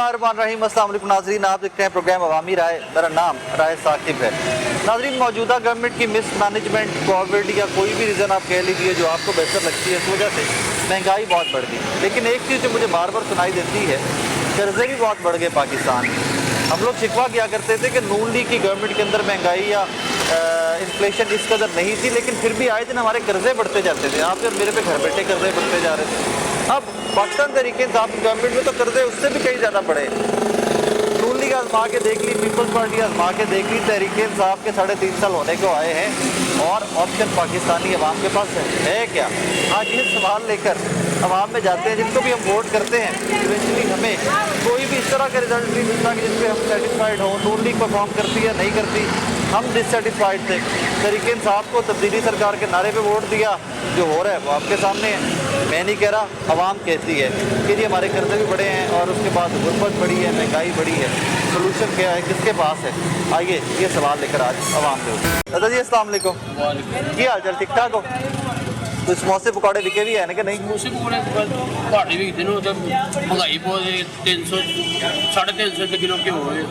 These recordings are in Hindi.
बिस्मिल्लाहिर्रहमानिर्रहीम। अस्सलाम वालेकुम नाज़रीन, आप देखते हैं प्रोग्राम अवामी राय। मेरा नाम राय साकिब है। नाज़रीन, मौजूदा गवर्नमेंट की मिसमैनेजमेंट, कोविड या कोई भी रीज़न आप कह लीजिए जो आपको बेहतर लगती है, इस वजह से महंगाई बहुत बढ़ गई। लेकिन एक चीज़ जो मुझे बार बार सुनाई देती है, कर्ज़े भी बहुत बढ़ गए पाकिस्तान में। हम लोग शिकवा किया करते थे कि नून लीग की गवर्नमेंट के अंदर महंगाई या इन्फ्लेशन इस कदर नहीं थी, लेकिन फिर भी आए दिन हमारे कर्ज़े बढ़ते जाते थे। आप फिर मेरे पे घर बैठे कर्ज़े बढ़ते जा रहे थे। अब पाकिस्तान तहरीक इंसाफ की गवर्नमेंट में तो कर्ज़े उससे भी कहीं ज़्यादा बढ़े। नून लीग आजमा के देख ली, पीपल्स पार्टी आजमा के देख ली, तहरीक इंसाफ के 3.5 साल होने को आए हैं और ऑप्शन पाकिस्तानी अवाम के पास है क्या? आज ये सवाल लेकर अवाम में जाते हैं, जिनको भी हम वोट करते हैं, इवेंचुअली हमें कोई भी इस तरह का रिजल्ट नहीं मिलता कि जिसपे हम सेटिस्फाइड हों। नून लीग परफॉर्म करती है, नहीं करती, हम डिससेटिस्फाइड थे। तहरीक इंसाफ को तब्दीली सरकार के नारे पे वोट दिया, जो हो रहा है वो आपके सामने है। मैं नहीं कह रहा, अवाम कहती है कि जी हमारे कर्जे भी बढ़े हैं और उसके बाद गुर्बत बढ़ी है, महंगाई बढ़ी है। सोल्यूशन क्या है, किसके पास है? आइए ये सवाल लेकर आज अवाम के ऊपर। दादा जी अस्सलाम वालेकुम, की हाल चाल? ठीक ठाक हो? तो समोसे पकौड़े बिके भी है ना कि नहीं? समोसे पकौड़े घाटे विकते हैं, तो महंगाई बहुत है। 300 350 रुपये किलो घ्यो है।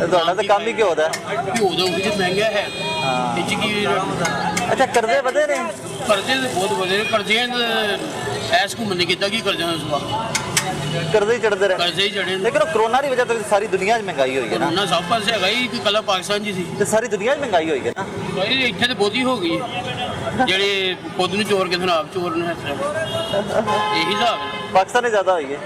तो काम ही क्यों होता है? घ्यो तो महंगा है। अच्छा, कर्जे बढ़े ने? कर्जे तो बहुत बढ़े, कर्जे ऐस घूमने नहीं किया कि कर्जे कर्जे ही चढ़ते रहे, कर्जे ही चढ़े। लेकिन कोरोना की वजह तो सारी दुनिया में महंगाई हुई है ना। कोरोना सब पास है ही, कल पाकिस्तान जी सी तो सारी दुनिया में महंगाई हुई है ना। भाई इतने तो बहुत ही हो गई जेडे खुद ਨੂੰ चोर के आप चोर ने यही हिसाब है। पाकिस्तान ज्यादा हुई है।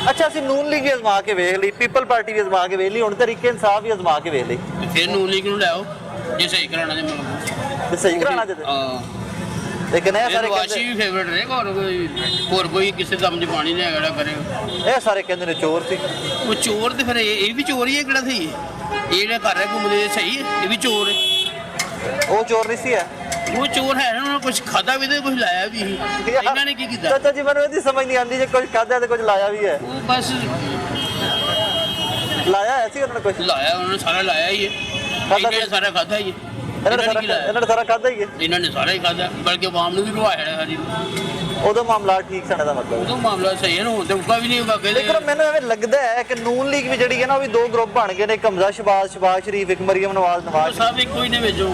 अच्छा, ਅਸੀਂ ਨੂਨ ਲੀਗ ਵੀ ਅਜ਼ਮਾ ਕੇ ਵੇਖ ਲਈ, ਪੀਪਲ ਪਾਰਟੀ ਵੀ ਅਜ਼ਮਾ ਕੇ ਵੇਖ ਲਈ, ਹੁਣ ਤਰੀਕੇ ਇਨਸਾਫ ਵੀ ਅਜ਼ਮਾ ਕੇ ਵੇਖ ਲਈ। फिर नून लीग ਨੂੰ ਲਿਆਓ ਜੇ ਸਹੀ ਕਰਾਣਾ ਜੇ ਤੇ ਸਹੀ ਕਰਾਣਾ ਜੇ। ਹਾਂ लेकिन ये सारे वाशी भी फेवरेट रहेगा और कोई किसी दम च पानी नहीं है करेगा। ये सारे कहते ने चोर सी। वो चोर तो फिर ये भी चोर ही है, किहड़ा सही है? ये जेह्ड़ा कर रहा घूमदे सही है, ये भी चोर है। वो चोर नहीं सी है, वो चोर है ना, उन्होंने कुछ खादा भी तो कुछ लाया भी। इन्होंने की कीता? चाचा जी मैंने ये समझ नहीं आती, जो कुछ खादा है तो कुछ लाया भी है। वो बस लाया है सी उन्होंने कुछ लाया, उन्होंने सारा लाया ही है। इन्होंने सारा खादा ही है। इन्होंने सारा खादा ही है। इन्होंने सारा ही खादा, बल्कि आवाम ने भी रुआया है सारी। उदो मामला ठीक सने दा मतलब उदो मामला सही है ना, हुण ते उका भी नहीं होगा। लेकिन मैंने एवें लगदा है कि नून लीग भी जड़ी है ना, वो भी दो ग्रुप बन गए ने, हमजा शहबाज, शहबाज शरीफ, एक मरियम नवाज नवाज। सब एक ही ने भेजो,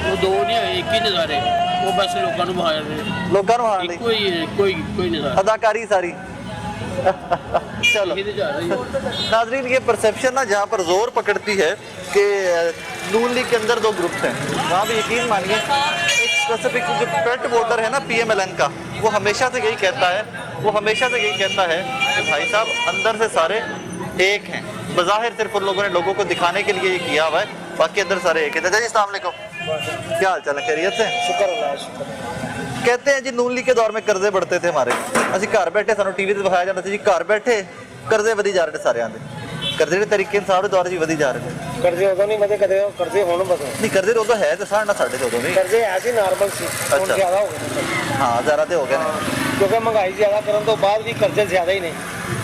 वो दो नहीं है, एक ही ने सारे। वो बस लोगों को बहा रहे, लोगों को बहा रहे, कोई नहीं सारा अदाकारी सारी। चलो नाजरीन, ये परसेप्शन ना जहाँ पर जोर पकड़ती है कि नून लीग के अंदर दो ग्रुप्स हैं, वहाँ भी यकीन मानिए एक स्पेसिफिक जो पेट वोटर है ना PMLN का, वो हमेशा से यही कहता है, कि भाई साहब अंदर से सारे एक हैं। बज़ाहिर सिर्फ उन लोगों ने लोगों को दिखाने के लिए ये किया हुआ है, बाकी अंदर सारे एक है। जी अस्सलाम वालेकुम, क्या हाल चाल है? खैरियत से? शुक्र अल्लाह शुक्र। कहते हैं जी नून लीग के दौर में कर्जे बढ़ते थे हमारे, ਅਸੀਂ ਘਰ ਬੈਠੇ, ਸਾਨੂੰ ਟੀਵੀ ਤੇ ਦਿਖਾਇਆ ਜਾਂਦਾ ਸੀ ਜੀ ਘਰ ਬੈਠੇ ਕਰਜ਼ੇ ਵਧੀ ਜਾ ਰਹੇ ਨੇ ਸਾਰਿਆਂ ਦੇ। ਕਰਜ਼ੇ ਦੇ ਤਰੀਕੇ ਇਨਸਾਫ ਦੇ ਦੌਰ 'ਚ ਵਧੀ ਜਾ ਰਹੇ ਨੇ। ਕਰਜ਼ੇ ਉਦੋਂ ਨਹੀਂ ਵਧੇ ਕਦੇ, ਕਰਜ਼ੇ ਹੁਣ ਵਧੇ। ਨਹੀਂ ਕਰਜ਼ੇ ਉਦੋਂ ਹੈ ਤੇ ਸਾਡੇ ਤੇ ਉਦੋਂ ਵੀ ਕਰਜ਼ੇ ਐਸੇ ਨਾਰਮਲ ਸੀ, ਹੁਣ ਅੱਛਾ। ਜ਼ਿਆਦਾ ਹੋ ਗਏ। ਹਾਂ ਜ਼ਿਆਦਾ ਤੇ ਹੋ ਗਏ ਨੇ, ਕਿਉਂਕਿ ਮਹਿੰਗਾਈ ਜ਼ਿਆਦਾ ਕਰਨ ਤੋਂ ਬਾਅਦ ਵੀ ਕਰਜ਼ੇ ਜ਼ਿਆਦਾ ਹੀ ਨੇ।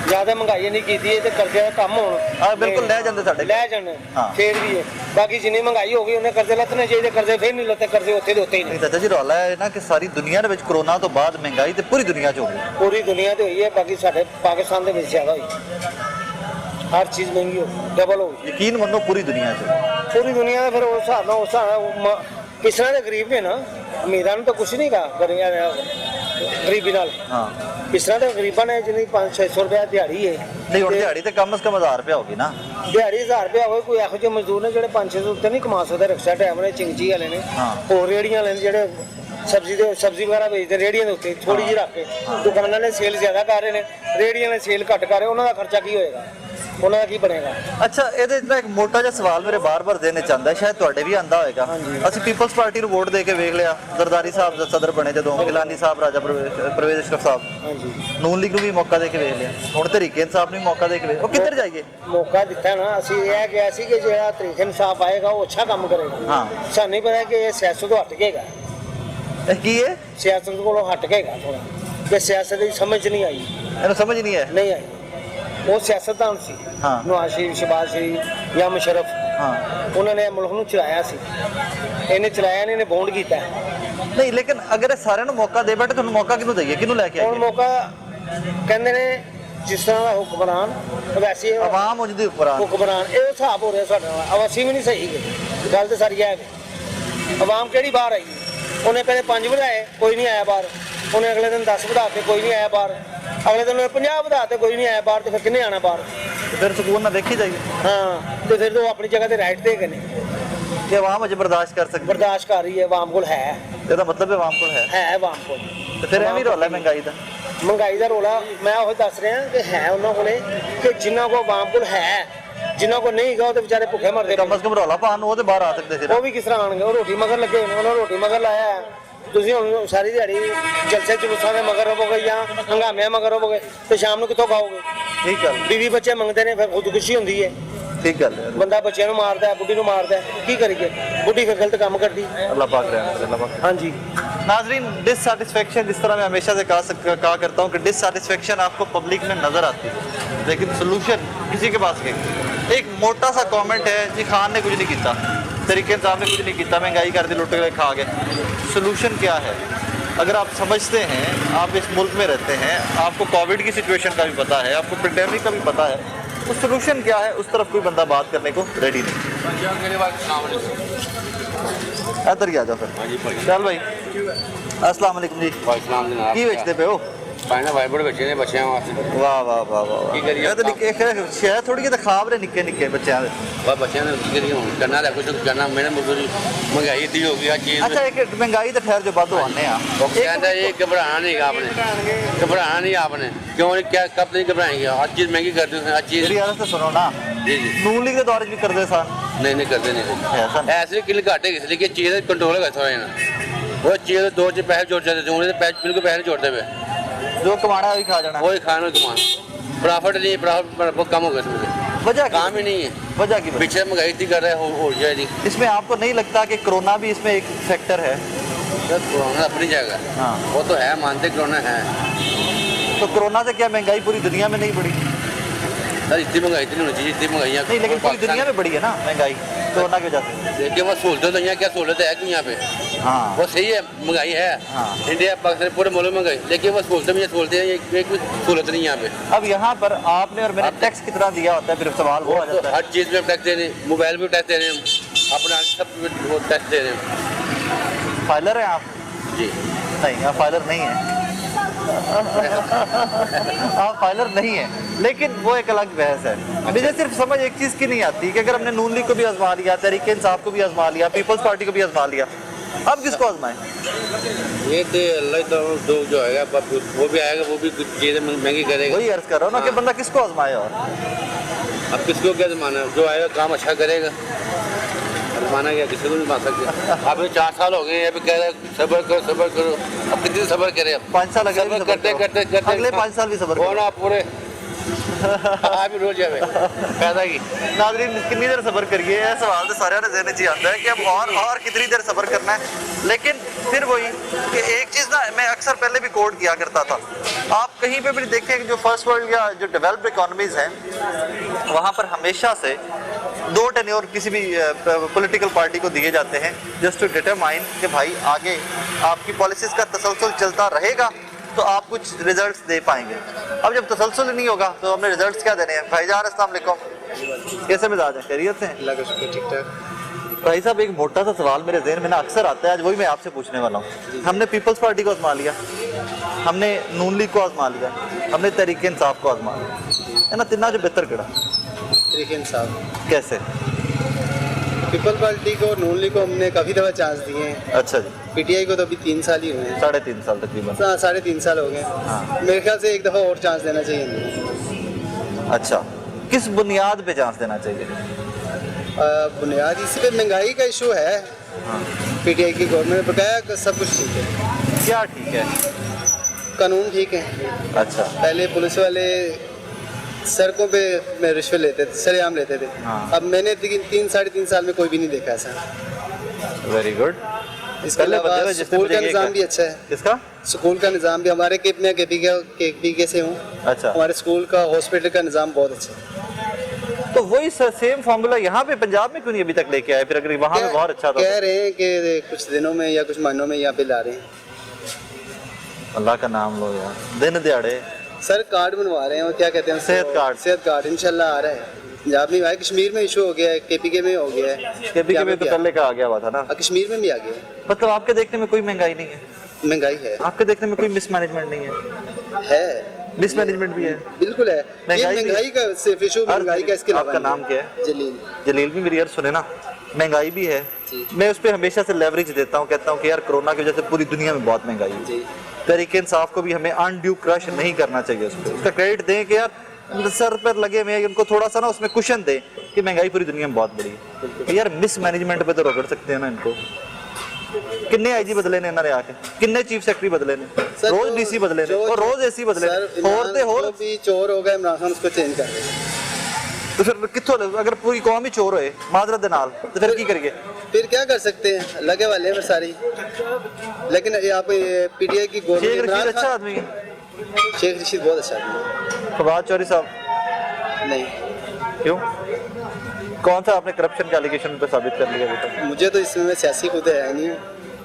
ਜ਼ਿਆਦਾ ਮਹਿੰਗਾਈ ਨਹੀਂ ਕੀਤੀ ਤੇ ਕਰਜ਼ੇ ਦਾ ਕੰਮ ਹੋਣ। ਹਾਂ ਬਿਲਕੁਲ ਲੈ ਜਾਂਦੇ ਸਾਡੇ, ਲੈ ਜਾਣ ਹਾਂ। ਫੇਰ ਵੀ ਹੈ, ਬਾਕੀ ਜਿੰਨੀ ਮਹਿੰਗਾਈ ਹੋ ਗਈ ਉਹਨੇ ਕਰਜ਼ੇ ਲੱਥਣੇ ਚਾਹੀਦੇ, ਕਰਜ਼ੇ ਫੇਰ ਨਹੀਂ ਲੱਥੇ, ਕਰਜ਼ੇ ਉੱਥੇ ਦੇ ਉੱਤੇ ਹੀ ਨੇ। ਚਾਚਾ ਜੀ ਰੌਲਾ ਹੈ ਨਾ ਕਿ ਸਾਰੀ ਦੁਨੀਆ ਦੇ ਵਿੱਚ ਕਰੋਨਾ ਤੋਂ ਬਾਅਦ ਮਹਿੰਗਾਈ ਤੇ ਪੂਰੀ ਦੁਨੀਆ 'ਚ ਹੋ ਗਈ। ਪੂਰੀ ਦੁਨੀਆ ਤੇ ਹੋਈ ਹੈ, ਬਾਕੀ ਸਾਡੇ ਪਾਕਿਸਤਾਨ ਦੇ ਵਿੱਚ ਜ਼ਿਆਦਾ ਹੋਈ। ਹਰ ਚੀਜ਼ ਮਹਿੰਗੀ ਹੋ ਗਈ, ਡਬਲ ਹੋ ਗਈ। ਯਕੀਨ ਮੰਨੋ ਪੂਰੀ ਦੁਨੀਆ 'ਚ। ਪੂਰੀ ਦੁਨੀਆ ਦਾ ਫਿਰ ਉਸ ਹਿਸਾਬ ਨਾਲ ਕਿਸ ਤਰ੍ਹਾਂ ਦੇ ਗਰੀਬ ਨੇ ਨਾ, ਅਮੀਰਾਂ ਨੂੰ ਤਾਂ ਕੁਛ ਨਹੀਂ ਗਾ ਗਰੀਬੀ ਨਾਲ। ਹਾਂ ਇਸ ਤਰ੍ਹਾਂ ਦੇ ਗਰੀਬਾਂ ਨੇ ਜਿਹਨੀ 500-600 ਰੁਪਏ ਦਿਹਾੜੀ ਹੈ। ਨਹੀਂ ਹੁਣ ਦਿਹਾੜੀ ਤੇ ਕਮ ਸੇ ਕਮ 1000 ਰੁਪਏ ਹੋਗੀ ਨਾ। ਦਿਹਾੜੀ 1000 ਰੁਪਏ ਹੋਵੇ, ਕੋਈ ਇਹੋ ਜਿਹੇ ਮਜ਼ਦੂਰ ਨੇ ਜਿਹੜੇ 500 ਉੱਤੇ ਨਹੀਂ ਕਮਾ ਸਕਦੇ। ਰਿਕਸ਼ਾ ਟਾਈਮ ਨੇ, ਚਿੰਗਜੀ ਵਾਲੇ ਨੇ, ਹੋਰ ਰੇੜੀਆਂ ਵਾਲੇ ਨੇ ਜਿਹੜੇ ਸਬਜ਼ੀ ਵਗੈਰਾ ਵੇਚਦੇ ਰੇੜੀਆਂ ਦੇ ਉੱਤੇ ਥੋੜੀ ਜਿਹੀ ਰੱਖ ਕੇ। ਦੁਕਾਨਾਂ ਨੇ ਸੇਲ ਜ਼ਿਆਦਾ ਕਰ ਰਹੇ ਨੇ, ਰੇੜੀਆਂ ਨੇ ਸੇਲ ਘੱਟ ਕਰ ਰਹੇ, ਉਹਨਾਂ ਦਾ ਖਰਚਾ ਕੀ ਹੋਏਗਾ, ਉਹਨਾਂ ਦਾ ਕੀ ਬਣੇਗਾ? ਅੱਛਾ, ਇਹਦੇ ਜਿਹੜਾ ਇੱਕ ਮੋਟਾ ਜਿਹਾ ਸਵਾਲ ਮੇਰੇ ਬਾਰ-ਬਾਰ ਦੇਣੇ ਚਾਹੁੰਦਾ, ਸ਼ਾਇਦ ਤੁਹਾਡੇ ਵੀ ਆਂਦਾ ਹੋਏਗਾ। ਅਸੀਂ ਪੀਪਲਸ ਪਾਰਟੀ ਨੂੰ ਵੋਟ ਦੇ ਕੇ ਵੇਖ ਲਿਆ, ਜ਼ਰਦਾਰੀ ਸਾਹਿਬ ਦਾ ਸਦਰ ਬਣੇ ਜਦੋਂ, ਗਿਲਾਨੀ ਸਾਹਿਬ, ਰਾਜਾ ਪਰਵੇਜ਼ ਅਸ਼ਰਫ ਸਾਹਿਬ। ਹਾਂਜੀ, ਨੂਨ ਲੀਗ ਨੂੰ ਵੀ ਮੌਕਾ ਦੇ ਕੇ ਵੇਖ ਲਿਆ, ਹੁਣ ਤਰੀਕੇ ਇਨਸਾਫ ਨੂੰ ਵੀ ਮੌਕਾ ਦੇ ਕੇ ਵੇਖ। ਉਹ ਕਿੱਧਰ ਜਾਈਏ? ਮੌਕਾ ਦਿੱਤਾ ਨਾ, ਅਸੀਂ ਇਹ ਕਿਹਾ ਸੀ ਕਿ ਜਿਹੜਾ ਤਰੀਕੇ ਇਨਸਾਫ ਆਏਗਾ ਉਹ ਅੱਛਾ ਕੰਮ ਕਰੇਗਾ। ਹਾਂ, ਸਾਨੂੰ ਨਹੀਂ ਪਤਾ ਕਿ ਇਹ ਸਿਆਸਤ ਤੋਂ ਹਟ ਕੇਗਾ, ਇਹ ਕੀ ਹੈ? ਸਿਆਸਤ ਕੋਲੋਂ ਹਟ ਕੇਗਾ ਥੋੜਾ, ਕਿ ਸਿਆਸਤ ਦੀ ਸਮਝ ਨਹੀਂ ਆਈ, ਇਹਨੂੰ ਸਮਝ ਨਹੀਂ ਹੈ। ਨਹੀਂ ਆਈ। ਉਹ ਸਿਆਸਤਦਾਨ ਸੀ, ਹਾਂ, ਨਵਾਜ਼ ਸ਼ਰੀਫ, ਸ਼ਹਿਬਾਜ਼ ਸ਼ਰੀਫ ਜਾਂ ਮੁਸ਼ਰਫ, ਹਾਂ, ਉਹਨਾਂ ਨੇ ਮੁਲਕ ਨੂੰ ਚਲਾਇਆ ਸੀ। ਇਹਨੇ ਚਲਾਇਆ ਨਹੀਂ, ਇਹਨੇ ਬੌਂਡ ਕੀਤਾ। ਨਹੀਂ ਲੇਕਿਨ ਅਗਰ ਇਹ ਸਾਰਿਆਂ ਨੂੰ ਮੌਕਾ ਦੇ ਬੈਠੇ, ਤੁਹਾਨੂੰ ਮੌਕਾ ਕਿਹਨੂੰ ਦਈਏ, ਕਿਹਨੂੰ ਲੈ ਕੇ ਹੁਣ ਆਈਏ? ਮੌਕਾ ਕਹਿੰਦੇ ਨੇ ਜਿਸ ਤਰ੍ਹਾਂ ਦਾ ਹੁਕਮਰਾਨ ਵੈਸੇ ਇਹ आवाम उजदी हुक्मरान ਹੁਕਮਰਾਨ ਇਹ ਹਿਸਾਬ ਹੋ ਰਿਹਾ ਸਾਡੇ ਨਾਲ अब ਅਸੀਂ ਵੀ ਨਹੀਂ ਸਹੀ ਗਏ ਗੱਲ ਤੇ ਸਾਰੀ ਹੈ ਆਵਾਮ ਕਿਹੜੀ ਬਾਹਰ ਆਈ ਉਹਨੇ ਪਹਿਲੇ 5 ਵਧਾਏ ਕੋਈ ਨਹੀਂ ਆਇਆ ਬਾਹਰ ਉਹਨੇ ਅਗਲੇ ਦਿਨ 10 ਵਧਾਤੇ ਕੋਈ ਨਹੀਂ ਆਇਆ ਬਾਹਰ ਅਗਲੇ ਦਿਨ ਉਹਨੇ 50 ਵਧਾਤੇ ਕੋਈ ਨਹੀਂ ਆਇਆ ਬਾਹਰ ਤੇ ਫਿਰ ਕਿੰਨੇ ਆਣਾ ਬਾਹਰ फिर सुकून ना देखी जाएगी ਹਾਂ ਤੇ ਫਿਰ ਉਹ ਆਪਣੀ ਜਗ੍ਹਾ ਤੇ ਰਾਈਟ ਤੇ ਗਏ ਨੇ कि आवाम अजे बर्दाश्त कर सकती ਬਰਦਾਸ਼ਤ ਕਰ ਰਹੀ ਹੈ ਆਵਾਮ ਕੋਲ ਹੈ ਇਹਦਾ ਮਤਲਬ ਹੈ ਆਵਾਮ ਕੋਲ ਹੈ ਆਵਾਮ ਕੋਲ ਤੇ ਫਿਰ ਐਵੇਂ ਰੋਲਾ ਮਹਿੰਗਾਈ ਦਾ ਮਹਿੰਗਾਈ ਦਾ ਰੋਲਾ ਮੈਂ ਉਹ ਦੱਸ ਰਿਹਾ ਕਿ ਹੈ ਉਹਨਾਂ ਕੋਲੇ ਕਿ ਜਿਨ੍ਹਾਂ ਕੋਲ ਆਵਾਮ ਕੋਲ ਹੈ ਜਿਨ੍ਹਾਂ ਕੋਲ ਨਹੀਂ ਹੈਗਾ ਉਹ ਤੇ ਵਿਚਾਰੇ ਭੁੱਖੇ ਮਰਦੇ ਕਮ ਸੇ ਕਮ ਰੋਲਾ ਪਾਉਣ ਨੂੰ ਉਹ ਤੇ ਬਾਹਰ ਆ ਸਕਦੇ ਸੀ ਉਹ ਵੀ ਕਿਸ ਤਰ੍ਹਾਂ ਆਣਗੇ ਉਹ ਰੋਟੀ ਮਗਰ ਲੱਗੇ ਹੋਏ ਨੇ ਉਹਨਾਂ ਰੋਟੀ ਮਗਰ ਲਾਇਆ ਹੈ। ਤੁਸੀਂ ਹੁਣ ਸਾਰੀ ਦਿਹਾੜੀ ਜਲਸੇ ਜਲੂਸਾਂ ਦੇ ਮਗਰ ਰਹੋਗੇ ਜਾਂ ਹੰਗਾਮਿਆਂ ਮਗਰ ਰਹੋਗੇ ਤੇ ਸ਼ਾਮ ਨੂੰ ਕਿੱਥੋਂ ਖਾਓਗੇ ਠੀਕ ਗੱਲ ਬੀਵੀ ਬੱਚੇ ਮੰਗਦੇ ਨੇ ਫਿਰ ਖੁਦਕੁਸ਼ੀ ਹੁੰਦੀ ਹੈ ਠੀਕ ਗੱਲ ਹੈ ਬੰਦਾ ਬੱਚਿਆਂ ਨੂੰ ਮਾਰਦਾ ਹੈ ਬੁੱਢੀ ਨੂੰ ਮਾਰਦਾ ਹੈ ਕੀ ਕਰੀਏ ਬੁੱਢੀ ਫਿਰ गलत काम करती अल्लाह पाक रहम करे अल्लाह पाक हाँ जी नाजरीन डिससेटिस्फेक्शन जिस तरह मैं हमेशा से कहा करता हूँ कि डिससेटिस्फेक्शन आपको पब्लिक में नज़र आती है लेकिन सोल्यूशन किसी के पास नहीं एक मोटा सा कमेंट है जी खान ने कुछ नहीं किया तरीके साहब ने कुछ नहीं किया महंगाई कर दी लुट के खा गए सोल्यूशन क्या है अगर आप समझते हैं आप इस मुल्क में रहते हैं आपको कोविड की सिचुएशन का भी पता है आपको पेंडेमिक का भी पता है तो सोल्यूशन क्या है उस तरफ कोई बंदा बात करने को रेडी नहीं इधर ही आ जाओ फिर चल भाई अस्सलाम वालेकुम जी की बेचते पे हो पाना वाइबर बच्चे ने बच्चों वास्ते वाह वाह वाह वाह की करिए? ये तो निक्के शायद थोड़ी तो खाब रहे निक्के निक्के बच्चों दे वह बच्चों ने की करिए हुन करना है कुछ करना मेरे मजदूरी महंगाई इतनी हो गई हर चीज अच्छा एक महंगाई तो ठहर जो बाद आने वो कहता है ये घबराना नहीं आपने घबराना नहीं आपने क्यों नहीं क्या कब नहीं घबराएंगे हर चीज महंगी करते हैं हर चीज मेरी आदत तो सुनो ना जी जी नून लीग के दौर भी कर दे सान नहीं करते नहीं ऐसा ऐसे किल घाटे इसलिए कि चीज कंट्रोल है थोड़ा ना वो चीज दो चीज पैसे जोड़ जाते थे उन्हें पैसे बिल्कुल पैसे नहीं जोड़ते हुए जो कमाना है वही खा जाना वही खाना कमान प्रॉफिट नहीं प्रॉफिट बहुत कम हो गया इसमें वजह काम ही नहीं है वजह की पीछे महंगाई इतनी कर रहा है हो जाएगी इसमें आपको नहीं लगता कि कोरोना भी इसमें एक फैक्टर है कोरोना अपनी जगह हाँ वो तो है मानते कोरोना है तो कोरोना से क्या महंगाई पूरी दुनिया में नहीं बढ़ी सर इतनी महंगाई इतनी होनी चाहिए इतनी महंगाई नहीं लेकिन पूरी दुनिया में बढ़ी है ना महंगाई कोरोना की वजह से देखिए वो सहूलत तो यहाँ क्या सहूलत है क्यों यहाँ पे हाँ वो सही है महंगाई है हाँ। इंडिया पाकिस्तान पूरे मुल्क में महंगाई लेकिन वो सहूलतें भी सहूलतें हैं एक भी सहूलत नहीं यहाँ पे अब यहाँ पर आपने और मैंने टैक्स कितना दिया होता है फिर सवाल वो आ तो जाता है हर चीज़ में टैक्स दे रहे हैं मोबाइल में टैक्स दे रहे हैं अपना सब में वो टैक्स दे रहे हैं फाइलर है आप जी नहीं आप फाइलर नहीं है आप फाइलर नहीं है लेकिन वो एक अलग बहस है मुझे सिर्फ समझ एक चीज़ की नहीं आती कि अगर हमने नून लीग को भी आजमा लिया तहरीक इंसाफ को भी आजमा लिया पीपल्स पार्टी को भी आजमा लिया अब किसको आजमाएं ये तो अल्लाह तो दो जो आएगा वो भी आएगा वो भी कुछ चीज़ें महंगी करेगा वही अर्ज कर रहा हूँ ना कि बंदा किसको आजमाए और अब किसको क्या जमाना है जो आएगा काम अच्छा करेगा माना गया किसी को नहीं मान सकते अभी 4 साल हो गए अभी कह रहे सबर करो अब कितने सबर करें अब 5 साल अगले भी सबर सबर करते करो। अगले 5 साल भी सबर वो करो। ना पूरे भी रोज जावे पैदा की नाज़रीन कितनी देर सबर करिए ये सवाल तो सारे जहन च आता है कि अब और कितनी देर सबर करना है लेकिन फिर वही कि एक चीज़ ना मैं अक्सर पहले भी कोट किया करता था आप कहीं पे भी देखें कि जो फर्स्ट वर्ल्ड या जो डेवलप्ड इकोनॉमीज़ हैं वहाँ पर हमेशा से 2 टेन्योर किसी भी पॉलिटिकल पार्टी को दिए जाते हैं जस्ट टू डिटरमाइन कि भाई आगे आपकी पॉलिसीज़ का तसलसल चलता रहेगा तो आप कुछ रिजल्ट्स दे पाएंगे अब जब तसलसल नहीं होगा तो हमने रिजल्ट्स क्या देने हैं भाईजान अस्सलाम वालेकुम कैसे मिजाज है खैरियत से हैं ठीक ठाक भाई साहब एक मोटा सा सवाल मेरे जहन में ना अक्सर आता है आज वही मैं आपसे पूछने वाला हूँ हमने पीपल्स पार्टी को आजमा लिया हमने नून लीग को आजमा लिया हमने तहरीक इंसाफ को आजमा लिया है ना तिना जो बेहतर किड़ा तहरीक इंसाफ कैसे पीपल पार्टी को नून लीग को हमने काफ़ी दफ़ा चांस दिए हैं अच्छा जी पीटीआई को तो अभी 3 साल ही हुए हैं 3.5 साल तकरीबन 3.5 साल हो गए हाँ। मेरे ख्याल से एक दफ़ा और चांस देना चाहिए इनको। अच्छा किस बुनियाद पे चांस देना चाहिए बुनियाद इसी पे महंगाई का इशू है हाँ। पीटीआई की गवर्नमेंट ने बताया सब कुछ ठीक है क्या ठीक है कानून ठीक है अच्छा पहले पुलिस वाले सड़कों पे में रिश्वत लेते थे सरेआम लेते थे हाँ। अब मैंने 3-3.5 साल में कोई भी नहीं देखा ऐसा वेरी गुड इसके अलावा स्कूल का निज़ाम भी अच्छा है किसका स्कूल का निज़ाम भी हमारे केप में केपी से हूँ अच्छा हमारे स्कूल का हॉस्पिटल का निज़ाम बहुत अच्छा है तो वही सेम फार्मूला यहाँ पे पंजाब में क्यों नहीं अभी तक लेके आए फिर अगर वहाँ पे बहुत अच्छा था कह रहे हैं कि कुछ दिनों में या कुछ महीनों में यहाँ पे ला रहे हैं अल्लाह का नाम लो यार दिन दिहाड़े सर कार्ड बनवा रहे हैं, और क्या कहते हैं उसको? सेहत कार्ड इंशाल्लाह आ रहा है। पंजाब में भाई, कश्मीर में इशू हो गया है, केपीके में हो गया है। केपीके में तो पहले का आ गया हुआ था ना, कश्मीर में भी आ गया। मतलब आपके देखने में कोई महंगाई नहीं है? महंगाई है। आपके देखने में कोई मिसमैनेजमेंट नहीं है मिसमैनेजमेंट भी है? बिल्कुल है। महंगाई का सिर्फ इशू महंगाई का, इसके अलावा आपका नाम क्या है? जलील। जलील भी मेरी यार सुने ना, महंगाई भी है, मैं उस पर हमेशा से लेवरेज देता हूँ, कहता हूँ कि यार कोरोना की वजह से पूरी दुनिया में बहुत महंगाई है। तहरीक इंसाफ को भी हमें अनड्यू क्रश नहीं करना चाहिए, उसका क्रेडिट दें कि यार सर पर लगे हुए उनको थोड़ा सा ना उसमें कुशन दें कि महंगाई पूरी दुनिया में बहुत बड़ी है। यार मिसमैनेजमेंट पे तो रगड़ सकते हैं ना इनको। किन्ने आईजी बदले ने इन्होंने आके, किन्ने चीफ सेक्रेटरी बदले ने, रोज डीसी बदले ने और रोज एसी बदले ने, और भी चोर हो गए इमरान खान उसको चेंज कर दे। तो फिर कित्थों अगर पूरी कौम ही चोर होए माजरत दे नाल तो फिर की करिए? फिर क्या कर सकते हैं, लगे वाले हैं सारी। लेकिन यहाँ पे पीटीआई की गवर्नमेंट अच्छा आदमी है, शेख रशीद बहुत अच्छा आदमी है। फवाद चौधरी साहब नहीं। क्यों? कौन सा आपने करप्शन के एलिगेशन पे साबित कर लिया अभी तक? मुझे तो इसमें सियासी खुद है नहीं,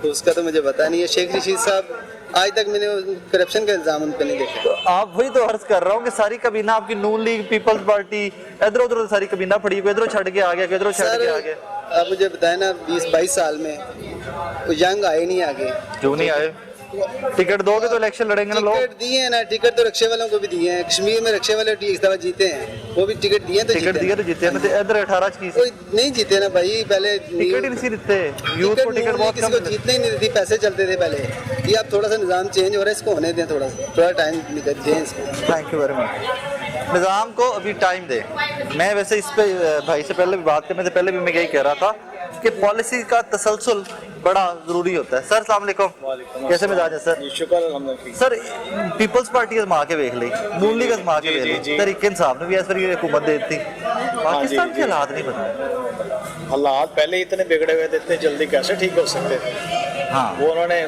तो उसका तो मुझे पता नहीं है। शेख रशीद साहब आज तक मैंने करप्शन का इल्जाम उन पे नहीं देखा। तो आप वही तो अर्ज कर रहा हूँ कि सारी कबीना आपकी नून लीग, पीपल्स पार्टी, इधर उधर सारी कबीना पड़ी, इधरों छड़ के आ गया, इधरों छड़ के आ गया। आप मुझे बताए ना, 20-22 साल में यंग आए नहीं आगे। क्यों नहीं आए? टिकट दोगे तो इलेक्शन लड़ेंगे ना लोग। टिकट दिए हैं ना, टिकट तो रिक्शे वालों को भी दिए हैं। कश्मीर में रिक्शे वाले इस दफा जीते हैं, वो भी टिकट दिए तो टिकट दिए तो जीते हैं ना। इधर 18 की नहीं जीते ना भाई, पहले टिकट ही नहीं देते, यूथ को टिकट बहुत कम जीतने ही नहीं देती, पैसे चलते थे पहले। ये अब थोड़ा सा निज़ाम चेंज हो रहा है, इसको होने दें, थोड़ा टाइम निकल दें इसको। Thank you very much. Nizam को अभी टाइम दे। मैं वैसे इस पे भाई से पहले भी बात करने से पहले भी मैं यही कह रहा था कि पॉलिसी का तसलसल बड़ा जरूरी होता है। सर अस्सलाम वालेकुम, कैसे मिजाज है सर? शुक्र अल्हम्दुलिल्लाह। सर पीपल्स पार्टी आजमा के देख ली, नून लीग आजमा के देख ली, तहरीक इंसाफ ने भी ऐसी हुकूमत दे दी, पाकिस्तान के हालात नहीं बदले। हालात पहले इतने बिगड़े हुए थे, इतने जल्दी कैसे ठीक हो सकते थे? हाँ, वो उन्होंने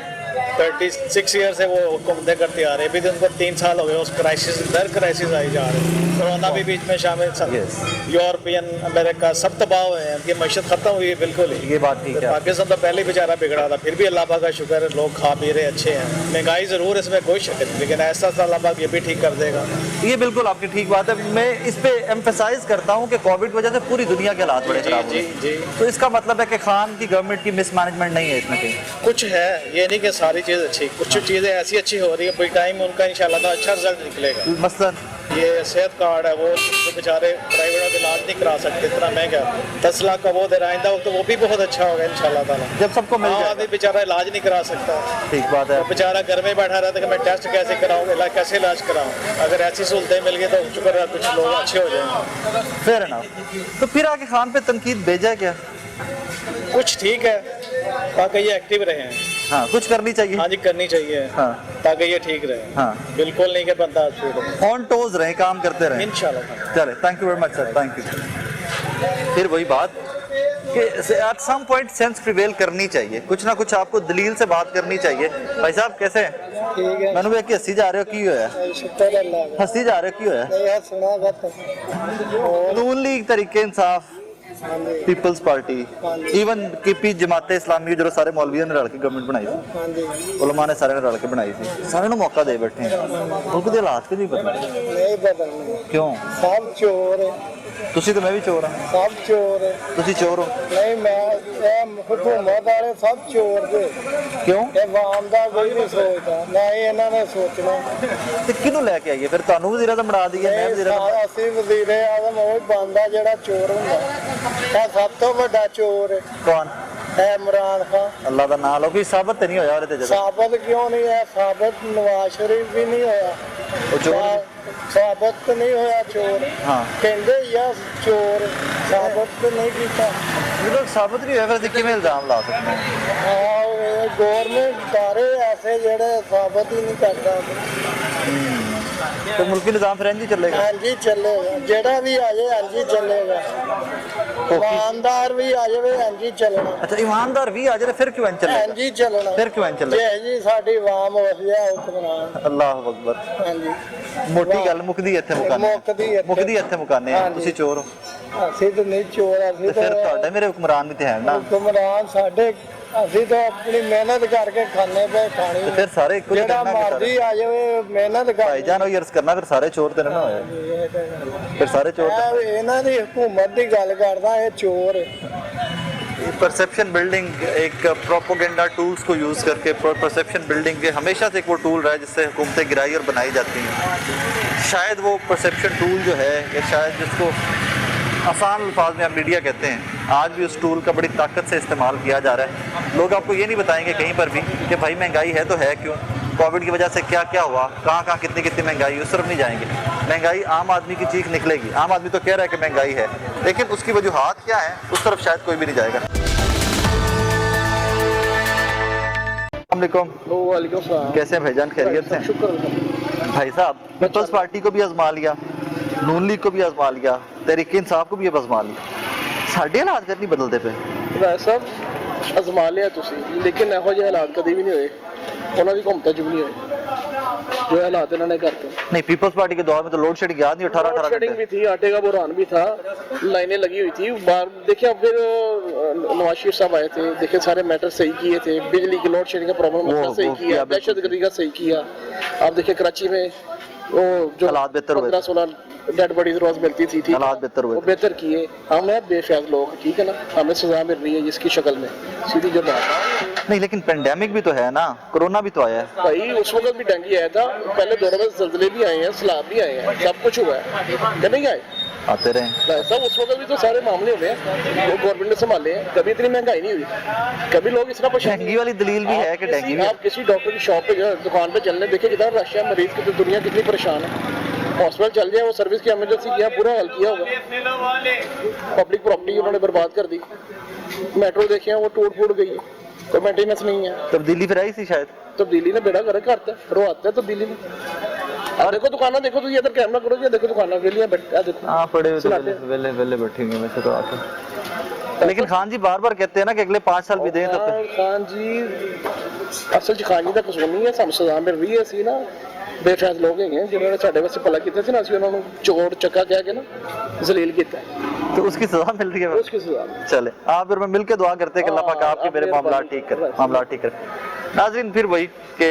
36 ईयर से वो हुकूमतें करते आ रहे, अभी तो उनको 3 साल हो गए उस क्राइसिस, दर क्राइसिस आई जा रही है। कोरोना भी बीच में शामिल, यूरोपियन अमेरिका सब तबाह हुए हैं, उनकी मईशत खत्म हुई है बिल्कुल ही। ये बात ठीक है। पाकिस्तान तो पहले ही बेचारा बिगड़ा था, फिर भी अल्लाह पाक का शुक्र है, लोग खा पी रहे अच्छे हैं। महंगाई जरूर इसमें कोई शक नहीं, लेकिन ऐसा अल्लाह पाक ये भी ठीक कर देगा। ये बिल्कुल आपकी ठीक बात है। मैं इस पे एम्फेसाइज करता हूँ कि कोविड वजह से पूरी दुनिया के हालात बड़े खराब हुए, तो इसका मतलब है कि खान की गवर्नमेंट की मिसमैनेजमेंट नहीं है इसमें कहीं। कुछ है, ये नहीं कि सारी चीज़ अच्छी, कुछ चीज़ें ऐसी अच्छी हो रही है, कोई टाइम उनका इंशाल्लाह अच्छा रिजल्ट निकलेगा। मसलन ये सेहत कार्ड है, वो तो बेचारे प्राइवेट में इलाज नहीं करा सकते, इतना महंगा 10 लाख का वो दे रहा है, तो वो भी बहुत अच्छा होगा इंशाल्लाह ताला, जब सबको मिल जाए। आदमी बेचारा इलाज नहीं करा सकता, ठीक बात है। तो बेचारा घर में बैठा रहता है कि मैं टेस्ट कैसे कराऊँ, कैसे इलाज कराऊँ। अगर ऐसी सहूलतें मिल गई तो शुक्र है कुछ लोग अच्छे हो जाएंगे। Fair enough. तो फिर आके खान पे तनकीद भेजा क्या? कुछ ठीक है, ताकि ये एक्टिव रहे हैं। हाँ, कुछ करनी चाहिए। हाँ जी, करनी चाहिए। हाँ, ताकि ये ठीक रहे। हाँ, बिल्कुल नहीं कि बंदा ऑन टोज रहे, काम करते रहे इंशाल्लाह। चले, thank you very much sir, thank you. फिर वही बात कि at some point sense prevail करनी चाहिए, कुछ ना कुछ आपको दलील से बात करनी चाहिए। भाई साहब कैसे हैं? ठीक है। मैंने कि हंसी जा रहे हो, की होया? शुक्र अल्लाह। हंसी जा रहे हो, की होया? नहीं यार, सुना बात। नून league, Tehreek Insaf, peoples party, even KP जमाते इस्लामी, जो सारे मौलवियों ने रल के गवर्नमेंट बनाई थी, उलमा ने सारे रल के बनाई थी, सारे ने मौका दे बैठे हैं। मुल्क के हालात क्यों नहीं बदले? क्यों? सब चोर है। तुसी तो मैं भी चोर हाँ। सब चोर है। तुसी चोर हो? नहीं, मैं हुकूमत वाले सब चोर थे। क्यों? आवाम का कोई नहीं सोचता, ना ही इन्हों ने सोचना। तो किनू लैके आइए फिर? तुहानू वज़ीर आज़म बना दईए? मैं वज़ीर आज़म? ਅਸੀਂ ਵਜ਼ੀਰ ਆਜ਼ਮ ਉਹ ਬੰਦਾ ਜਿਹੜਾ ਚੋਰ ਹੁੰਦਾ, ਇਹ ਸਭ ਤੋਂ ਵੱਡਾ ਚੋਰ ਹੈ। कौन? इमरान खान। अल्लाह का नाम लो, कोई साबित तो नहीं होया ਉਹਦੇ ਤੇ? साबित क्यों नहीं है? साबित नवाज शरीफ भी नहीं होया, ਉਹ ਚੋਰ साबित तो नहीं होया चोर। हाँ, कहते या चोर, साबित तो नहीं किया। ਜਦੋਂ ਸਾਬਤ ਨਹੀਂ ਹੋਇਆ ਫਿਰ ਕਿਵੇਂ ਇਲਜ਼ਾਮ ਲਾ ਸਕਦੇ ਹਾਂ? गवर्नमेंट दारे ऐसे जेड़े साबित ही नहीं करता। तो मुल्की निज़ाम फिर इंज ही चलेगा? हाँ जी चलेगा, जेड़ा भी आ जाए हाँ जी चलेगा। ईमानदार भी आ जाए हाँ जी चलना। अच्छा, ईमानदार भी आ जाए फिर क्यों इंज चलेगा? हाँ जी चलना। फिर क्यों इंज चलेगा? जी साडी आवाम हो गया हुक्मरान। अल्लाह अकबर। हाँ जी, मोटी गल मुकदी इत्थे मुकाने, मुकदी मुकदी इत्थे मुकाने। हाँ जी। तुसी चोर हो? ਅਸੀਂ ਤਾਂ ਨਹੀਂ ਚੋਰ, ਅਸੀਂ ਤੇ ਫਿਰ ਤੁਹਾਡੇ ਮੇਰੇ ਹੁਕਮਰਾਨ ਵੀ ਤੇ ਹੈ ਨਾ, ਹੁਕਮਰਾਨ ਸਾਡੇ, ਅਸੀਂ ਤਾਂ ਆਪਣੀ ਮਿਹਨਤ ਕਰਕੇ ਖਾਣੇ ਪਏ ਖਾਣੀ। ਤੇ ਫਿਰ ਸਾਰੇ ਇੱਕੋ ਜਿਹੇ ਜਿਹੜਾ ਕਰਨਾ ਕਿ ਮਰਜ਼ੀ ਸਾਰੇ ਆ ਜਾਵੇ ਮਿਹਨਤ ਕਰ ਭਾਈਜਾਨ ਉਹ ਅਰਜ਼ ਕਰਨਾ, ਫਿਰ ਸਾਰੇ ਚੋਰ ਤੇ ਨਾ ਹੋਏ, ਫਿਰ ਸਾਰੇ ਚੋਰ ਤੇ ਇਹਨਾਂ ਦੀ ਹਕੂਮਤ ਦੀ ਗੱਲ ਕਰਦਾ, ਇਹ ਚੋਰ। परसेप्शन बिल्डिंग एक प्रोपोगेंडा टूल्स को यूज़ करके, परसेप्शन बिल्डिंग के हमेशा से एक वो टूल रहा है जिससे हुकूमतें गिराई और बनाई जाती हैं। शायद वो परसेप्शन टूल जो है, या शायद जिसको आसान अल्फाज में हम मीडिया कहते हैं, आज भी उस टूल का बड़ी ताकत से इस्तेमाल किया जा रहा है। लोग आपको ये नहीं बताएंगे कहीं पर भी कि भाई महंगाई है तो है क्यों, कोविड की वजह से क्या क्या हुआ, कहाँ कहाँ कितनी कितनी महंगाई, उस तरफ नहीं जाएंगे। महंगाई आम आदमी की चीख निकलेगी, आम आदमी तो कह रहा है कि महंगाई है, लेकिन उसकी वजूहात क्या है उस तरफ शायद कोई भी नहीं जाएगा। वालेकुम, कैसे हैं भाईजान, खैरियत से? शुक्र। भाई साहब, पीपल्स पार्टी को भी आजमा लिया, नून लीग को भी आजमा लिया, तहरीक इंसाफ को भी अब आजमा लिया, साढ़े हालात नहीं बदलते पे। ਵੈਸਾ ਅਜ਼ਮਾ ਲਿਆ ਤੁਸੀਂ, ਲੇਕਿਨ ਇਹੋ ਜਿਹੇ ਹਾਲਾਤ ਕਦੇ ਵੀ ਨਹੀਂ ਹੋਏ, ਉਹਨਾਂ ਦੀ ਘੁੰਮਤਾ ਚੁਗਲੀ ਹੋਈ जो हालात इन्होंने करते। नहीं, पीपल्स पार्टी के दौर में तो लोड शेडिंग याद नहीं, 18 शेडिंग भी थी, आटे का बुरहान भी था, लाइनें लगी हुई थी बाहर। देखिए अब फिर नवाज शरीफ साहब आए थे, देखिए सारे मैटर सही किए थे, बिजली की लोड शेडिंग का प्रॉब्लम सही किया, दहशतगर्दी का सही किया। आप देखिए कराची में वो जो हालात बेहतर हुए, 15-16 डेड बॉडीज रोज मिलती थी, हालात बेहतर हुए, वो बेहतर किए। हम हैं बेफैज लोग, ठीक है ना, हमें सजा मिल रही है जिसकी शक्ल में, सीधी जो बात नहीं। लेकिन पेंडेमिक भी तो है ना, कोरोना भी तो आया है भाई, उस वक्त भी डेंगू आया था, पहले दौर में जल्जले भी आए हैं, सैलाब भी आए हैं, सब कुछ हुआ है, क्या नहीं आए आते रहे सब। उस वक्त भी तो सारे मामले हुए हैं, वो गवर्नमेंट ने संभाले हैं, कभी इतनी महंगाई नहीं हुई, कभी लोग इस तरह डेंगू वाली दलील भी है कि डेंगू भी। आप किसी डॉक्टर की शॉप पे दुकान पे चलने देखिए कितना रश है, मरीज की तो दुनिया कितनी परेशान है। हॉस्पिटल चल जाए, वो सर्विस की एमरजेंसी किया, बुरा हाल किया होगा, पब्लिक प्रॉपर्टी उन्होंने बर्बाद कर दी। मेट्रो देखिए वो टूट फूट गई, कोई मेंटेनेंस नहीं है। तब्दीली फिर आई थी शायद, तब्दीली ने बेड़ा गर्क करता है, रोआता है तब्दीली ने। और देखो दुकाना, देखो तो इधर कैमरा करो, ये देखो दुकाना वेलियां बैठा, देखो हाँ पड़े हुए तो वेले वेले बैठे हुए वैसे तो आते। लेकिन खान जी बार बार कहते हैं ना कि अगले 5 साल भी दें तब तक। खान जी असल च खान जी का कसूर नहीं है, ਸਾਨੂੰ ਸਜ਼ਾ ਮਿਲ ਰਹੀ ਹੈ। ਅਸੀਂ ਨਾ ਬੇਫੈਜ਼ ਲੋਕ ਹੈਗੇ ਹਾਂ, ਜਿਨ੍ਹਾਂ ਨੇ ਸਾਡੇ ਵਾਸਤੇ ਭਲਾ ਕੀਤਾ ਸੀ ਨਾ, ਅਸੀਂ ਉਹਨਾਂ ਨੂੰ ਚੋਰ ਚੱਕਾ ਕਹਿ ਕੇ ਨਾ ਜ਼ਲੀਲ ਕੀਤਾ, तो उसकी सजा मिल रही है, उसकी सजा। चले आप फिर मैं मिलकर दुआ करते हैं कि अल्लाह पाक आपके मेरे मामला ठीक करे, मामला ठीक करे। नाज़रीन, फिर वही कि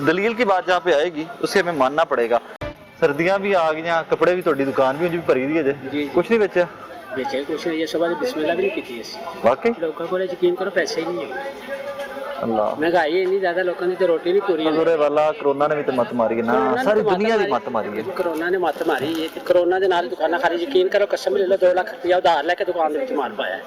दलील की बात जहाँ पे आएगी उसे हमें मानना पड़ेगा। सर्दियाँ भी आ गई, कपड़े भी थोड़ी दुकान भी भरी दी है जी, कुछ नहीं बेचा कुछ नहीं, ये सुबह बिस्मिल्लाह भी नहीं की, वाकई लोगों को यकीन करो पैसे ही नहीं है, अल्लाह महंगाई इतनी ज्यादा, लोगों ने तो रोटी नहीं पूरी। हजूरे वाला कोरोना ने भी तो मत मारी है ना, सारी दुनिया की मत मारी है। कोरोना ने मत मारी है, कोरोना के नाल दुकाना खाली, यकीन करो कसम ले लो 2 लाख रुपया उधार लेके दुकान ਦੇ ਵਿੱਚ ਮਾਰ ਪਾਇਆ।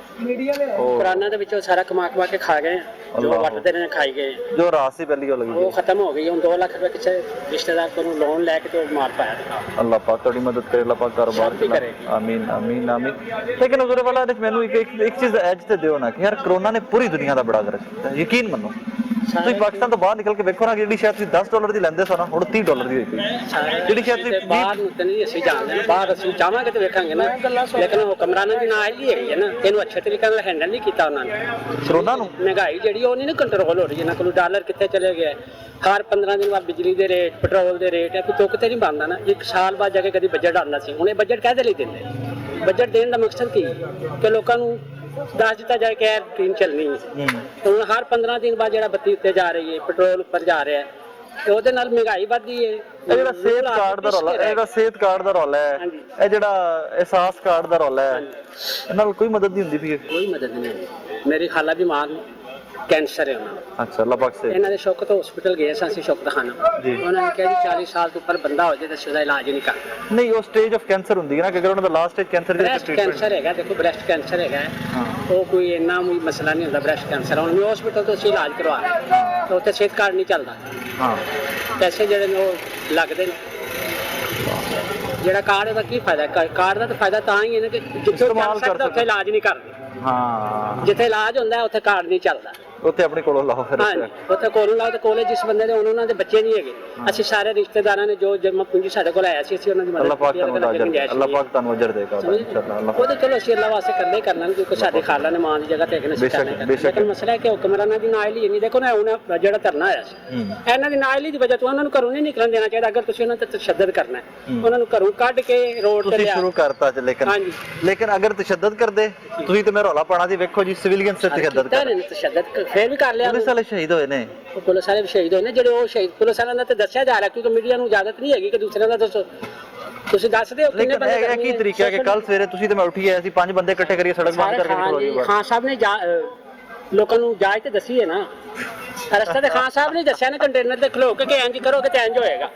कोरोना ਦੇ ਵਿੱਚੋਂ ਸਾਰਾ ਕਮਾ ਕੇ ਖਾ ਗਏ, ਜੋ ਵੱਟਦੇ ਨੇ ਖਾਈ ਗਏ, जो रात से पहले हो लगी वो खत्म हो गई। ਹੁਣ 2 ਲੱਖ रुपए किसी रिश्तेदार को लोन लेके तो मार पाया। अल्लाह पाक थोड़ी मदद करे, अल्लाह पाक कारोबार करे, आमीन आमीन आमीन। लेकिन हजूरे वाला मैनू एक चीज एज ते दिओ ना कि यार कोरोना ने पूरी दुनिया का बड़ा कर ਦਿੱਤਾ, ਯਕੀਨ ਮੰਨੋ। ਤੁਸੀਂ ਪਾਕਿਸਤਾਨ ਤੋਂ ਬਾਹਰ ਨਿਕਲ ਕੇ ਵੇਖੋ ਨਾ, ਜਿਹੜੀ ਸ਼ਾਇਦ ਤੁਸੀਂ $10 ਦੀ ਲੈਂਦੇ ਸੋ ਨਾ, ਹੁਣ $30 ਦੀ ਹੋਈ ਪਈ, ਜਿਹੜੀ ਸ਼ਾਇਦ ਤੁਸੀਂ ਬਾਹਰ ਨੂੰ ਤਾਂ ਨਹੀਂ ਅਸੀਂ ਜਾਣਦੇ ਨਾ, ਬਾਹਰ ਅਸੀਂ ਜਾਵਾਂਗੇ ਤੇ ਵੇਖਾਂਗੇ ਨਾ, ਲੇਕਿਨ ਹੁਕਮਰਾਨਾਂ ਦੀ ਨਾਲ ਹੀ ਹੈਗੀ ਹੈ ਨਾ, ਇਹਨੂੰ ਅੱਛੇ ਤਰੀਕੇ ਨਾਲ ਹੈਂਡਲ ਨਹੀਂ ਕੀਤਾ ਉਹਨਾਂ ਨੇ। ਕਰੋਨਾ ਨੂੰ ਮਹਿੰਗਾਈ ਜਿਹੜੀ ਉਹ ਨਹੀਂ ਕੰਟਰੋਲ ਹੋ ਰਹੀ, ਇਹਨਾਂ ਕੋਲ ਡਾਲਰ ਕਿੱਥੇ ਚਲੇ ਗਿਆ, ਹਰ 15 ਦਿਨ ਬਾਅਦ ਬਿਜਲੀ ਦੇ ਰੇਟ, ਪੈਟਰੋਲ ਦੇ ਰੇਟ, ਕੋਈ ਤੁੱਕ ਤੇ ਨਹੀਂ ਬਣਦਾ ਨਾ। 1 ਸਾਲ ਬਾਅਦ ਜਾ ਕੇ ਕਦੀ ਬਜਟ ਆਉਂਦਾ ਸੀ, ਹੁਣ ਇਹ ਬਜਟ ਕਾਹਦੇ ਲਈ ਦਿੰਦੇ? ਬਜਟ ਦੇਣ ਦਾ ਮਕਸਦ ਕੀ ਕਿ ਲੋਕਾਂ ਨੂੰ ਦੱਸ ਦਿੱਤਾ ਜਾਏ ਕਿ ਇਹ ਟ੍ਰੇਨ ਚੱਲਣੀ ਹੈ। ਹੁਣ ਹਰ 15 ਦਿਨ ਬਾਅਦ ਜਿਹੜਾ ਬੱਤੀ ਉੱਤੇ ਜਾ ਰਹੀ ਹੈ, ਪੈਟਰੋਲ ਉੱਪਰ ਜਾ ਰਿਹਾ ਹੈ, ਤੇ ਉਹਦੇ ਨਾਲ ਮਹਿੰਗਾਈ ਵੱਧਦੀ ਹੈ। ਇਹ ਜਿਹੜਾ ਸਿਹਤ ਕਾਰਡ ਦਾ ਰੌਲਾ, ਇਹ ਜਿਹੜਾ ਸਿਹਤ ਕਾਰਡ ਦਾ ਰੌਲਾ ਹੈ, ਇਹ ਜਿਹੜਾ ਅਹਿਸਾਸ ਕਾਰਡ ਦਾ ਰੌਲਾ ਹੈ, ਇਹਨਾਂ ਨਾਲ ਕੋਈ ਮਦਦ ਨਹੀਂ ਹੁੰਦੀ ਪਈ। ਕੋਈ ਮਦਦ ਨਹੀਂ ਹੁੰਦੀ। ਮੇਰੀ ਖਾਲਾ ਬਿਮਾਰ ਨੇ, ਕੈਂਸਰ ਹੈ ਉਹਨਾਂ ਨੂੰ। ਅੱਛਾ, ਅੱਲਾਹ ਪਾਕ ਸੇ ਇਹਨਾਂ ਦੇ ਸ਼ੌਕ ਤੋਂ ਹਸਪੀਟਲ ਗਏ ਸਾਂ ਅਸੀਂ, ਸ਼ੌਕ ਦਿਖਾਣਾ। ਉਹਨਾਂ ਨੇ ਕਿਹਾ ਜੀ 40 ਸਾਲ ਤੋਂ ਉੱਪਰ ਬੰਦਾ ਹੋ ਜਾਏ ਤਾਂ ਉਹਦਾ ਇਲਾਜ ਨਹੀਂ ਕਰਦਾ। ਨਹੀਂ, ਉਹ ਸਟੇਜ ਆਫ ਕੈਂਸਰ ਹੁੰਦੀ ਹੈ ਨਾ, ਕਿ ਅਗਰ ਉਹਨਾਂ ਦਾ ਲਾਸਟ ਸਟੇਜ ਕੈਂਸਰ ਦੀ ਕੈਂਸਰ ਹੈਗਾ, ਦੇਖੋ ਬ੍ਰੈਸਟ ਕੈਂਸਰ ਹੈਗਾ, ਉਹ ਕੋਈ ਇੰਨਾ ਕੋਈ ਮਸਲਾ ਨਹੀਂ ਹੁੰਦਾ ਬ੍ਰੈਸਟ ਕੈਂਸਰ। ਹੁਣ ਮੈਂ ਹਸਪੀਟਲ ਤੋਂ ਅਸੀਂ ਇਲਾਜ ਕਰਵਾ ਰਹੇ, ਉੱਥੇ ਸਿਹਤ ਕਾਰਡ ਨਹੀਂ ਚੱਲਦਾ, ਪੈਸੇ ਜਿਹੜੇ ਨੇ ਉਹ ਲੱਗਦੇ ਨੇ। ਜਿਹੜਾ ਕਾਰਡ ਦਾ ਕੀ ਫਾਇਦਾ? ਕਾਰਡ ਦਾ ਤਾਂ ਫਾਇਦਾ ਤਾਂ ਹੀ ਹੈ ਨਾ ਕਿ ਜਿੱਥੇ ਇਸਤੇਮਾਲ ਕਰ ਸਕਦੇ ਉੱਥੇ ਇਲਾਜ ਨਹੀਂ ਕਰਦੇ। ਹਾਂ, ਜਿੱਥੇ ਇਲਾਜ ਹੁੰਦਾ ਉੱਥੇ ਕਾਰਡ ਨਹੀਂ ਚੱਲਦਾ। ਉੱਥੇ ਆਪਣੇ ਕੋਲੋਂ ਲਾਓ ਫਿਰ ਹਾਂਜੀ ਉੱਥੇ ਕੋਲੋਂ ਲਾਓ ਤੇ ਕੋਲੇ ਜਿਸ ਬੰਦੇ ਦੇ ਉਹਨਾਂ ਦੇ ਬੱਚੇ ਨਹੀਂ ਹੈਗੇ ਅਸੀਂ ਸਾਰੇ ਰਿਸ਼ਤੇਦਾਰਾਂ ਨੇ ਜੋ ਜਮਾ ਪੂੰਜੀ ਸਾਡੇ ਕੋਲ ਆਇਆ ਸੀ ਅਸੀਂ ਉਹਨਾਂ ਦੀ ਮਦਦ ਅੱਲਾਹ ਪਾਕ ਕੀਤੀ ਤੁਹਾਨੂੰ ਅਜਰ ਅੱਲਾਹ ਪਾਕ ਤੁਹਾਨੂੰ ਅਜਰ ਦੇਗਾ ਇਨਸ਼ਾਅੱਲਾ ਅੱਲਾਹ ਉਹ ਤਾਂ ਚਲੋ ਅਸੀਂ ਅੱਲਾਹ ਵਾਸਤੇ ਕਰਨਾ ਹੀ ਕਰਨਾ ਕਿਉਂਕਿ ਸਾਡੇ ਖਾਲਾ ਨੇ ਮਾਂ ਦੀ ਜਗ੍ਹਾ ਤੇ ਹੈਗੇ ਨੇ ਲੇਕਿਨ ਮਸਲਾ ਹੈ ਕਿ ਹੁਕਮਰਾਨਾਂ ਦੀ ਨਾਇਲੀ ਨਹੀਂ ਦੇਖੋ ਨਾ ਉਹਨਾਂ ਜਿਹੜਾ ਧਰਨਾ ਆਇਆ ਸੀ ਇਹਨਾਂ ਦੀ ਨਾਇਲੀ ਦੀ ਵਜ੍ਹਾ ਤੋਂ ਉਹਨਾਂ ਨੂੰ ਘਰੋਂ ਨਹੀਂ ਨਿਕਲਣ ਦੇਣਾ ਚਾਹੀਦਾ ਅਗਰ ਤੁਸੀਂ ਉਹਨਾਂ ਤੇ ਤਸ਼ੱਦਦ ਕਰਨਾ ਹੈ ਉਹਨਾਂ ਨੂੰ ਘਰੋਂ ਕੱਢ ਕੇ ਰੋਡ ਤੇ ਲਿਆ ਸ਼ੁਰੂ ਕਰਤਾ ਲੇਕਿਨ ਅਗਰ ਤਸ਼ੱਦਦ ਕਰਦੇ ਤੁਸੀਂ ਤੇ ਮੈਂ ਰੌਲਾ ਪਾਣਾ ਸੀ ਵੇਖੋ ਜੀ ਸਿਵਿਲੀਅਨ ਸੇ ਤਸ਼ੱਦਦ ਕਰ ਤਸ਼ੱਦਦ ਫੇਰ ਵੀ ਕਰ ਲਿਆ ਪੁਲਿਸ ਵਾਲੇ ਸ਼ਹੀਦ ਹੋਏ ਨੇ ਪੁਲਿਸ ਵਾਲੇ ਸ਼ਹੀਦ ਹੋਏ ਨੇ ਜਿਹੜੇ ਉਹ ਸ਼ਹੀਦ ਪੁਲਿਸ ਵਾਲਿਆਂ ਦਾ ਤੇ ਦੱਸਿਆ ਜਾ ਰਿਹਾ ਕਿਉਂਕਿ ਮੀਡੀਆ ਨੂੰ ਇਜਾਜ਼ਤ ਨਹੀਂ ਹੈਗੀ ਕਿ ਦੂਸਰਿਆਂ ਦਾ ਦੱਸੋ ਤੁਸੀਂ ਦੱਸਦੇ ਹੋ ਕਿੰਨੇ ਬੰਦੇ ਇਹ ਕੀ ਤਰੀਕਾ ਹੈ ਕਿ ਕੱਲ ਸਵੇਰੇ ਤੁਸੀਂ ਤੇ ਮੈਂ ਉੱਠੀ ਆਇਆ ਸੀ 5 ਬੰਦੇ ਇਕੱਠੇ ਕਰੀਏ ਸੜਕ ਬੰਦ ਕਰਕੇ ਨਿਕਲੋ ਖਾਨ ਸਾਹਿਬ ਨੇ ਲੋਕਾਂ ਨੂੰ ਜਾਇਜ਼ ਤੇ ਦੱਸੀ ਹੈ ਨਾ ਰਸਤਾ ਤੇ ਖਾਨ ਸਾਹਿਬ ਨੇ ਦੱਸਿਆ ਨਾ ਕੰਟੇਨਰ ਤੇ ਖਲੋ ਕੇ ਇੰਜ ਕਰੋਗੇ ਤੇ ਇੰਜ ਹੋਏਗਾ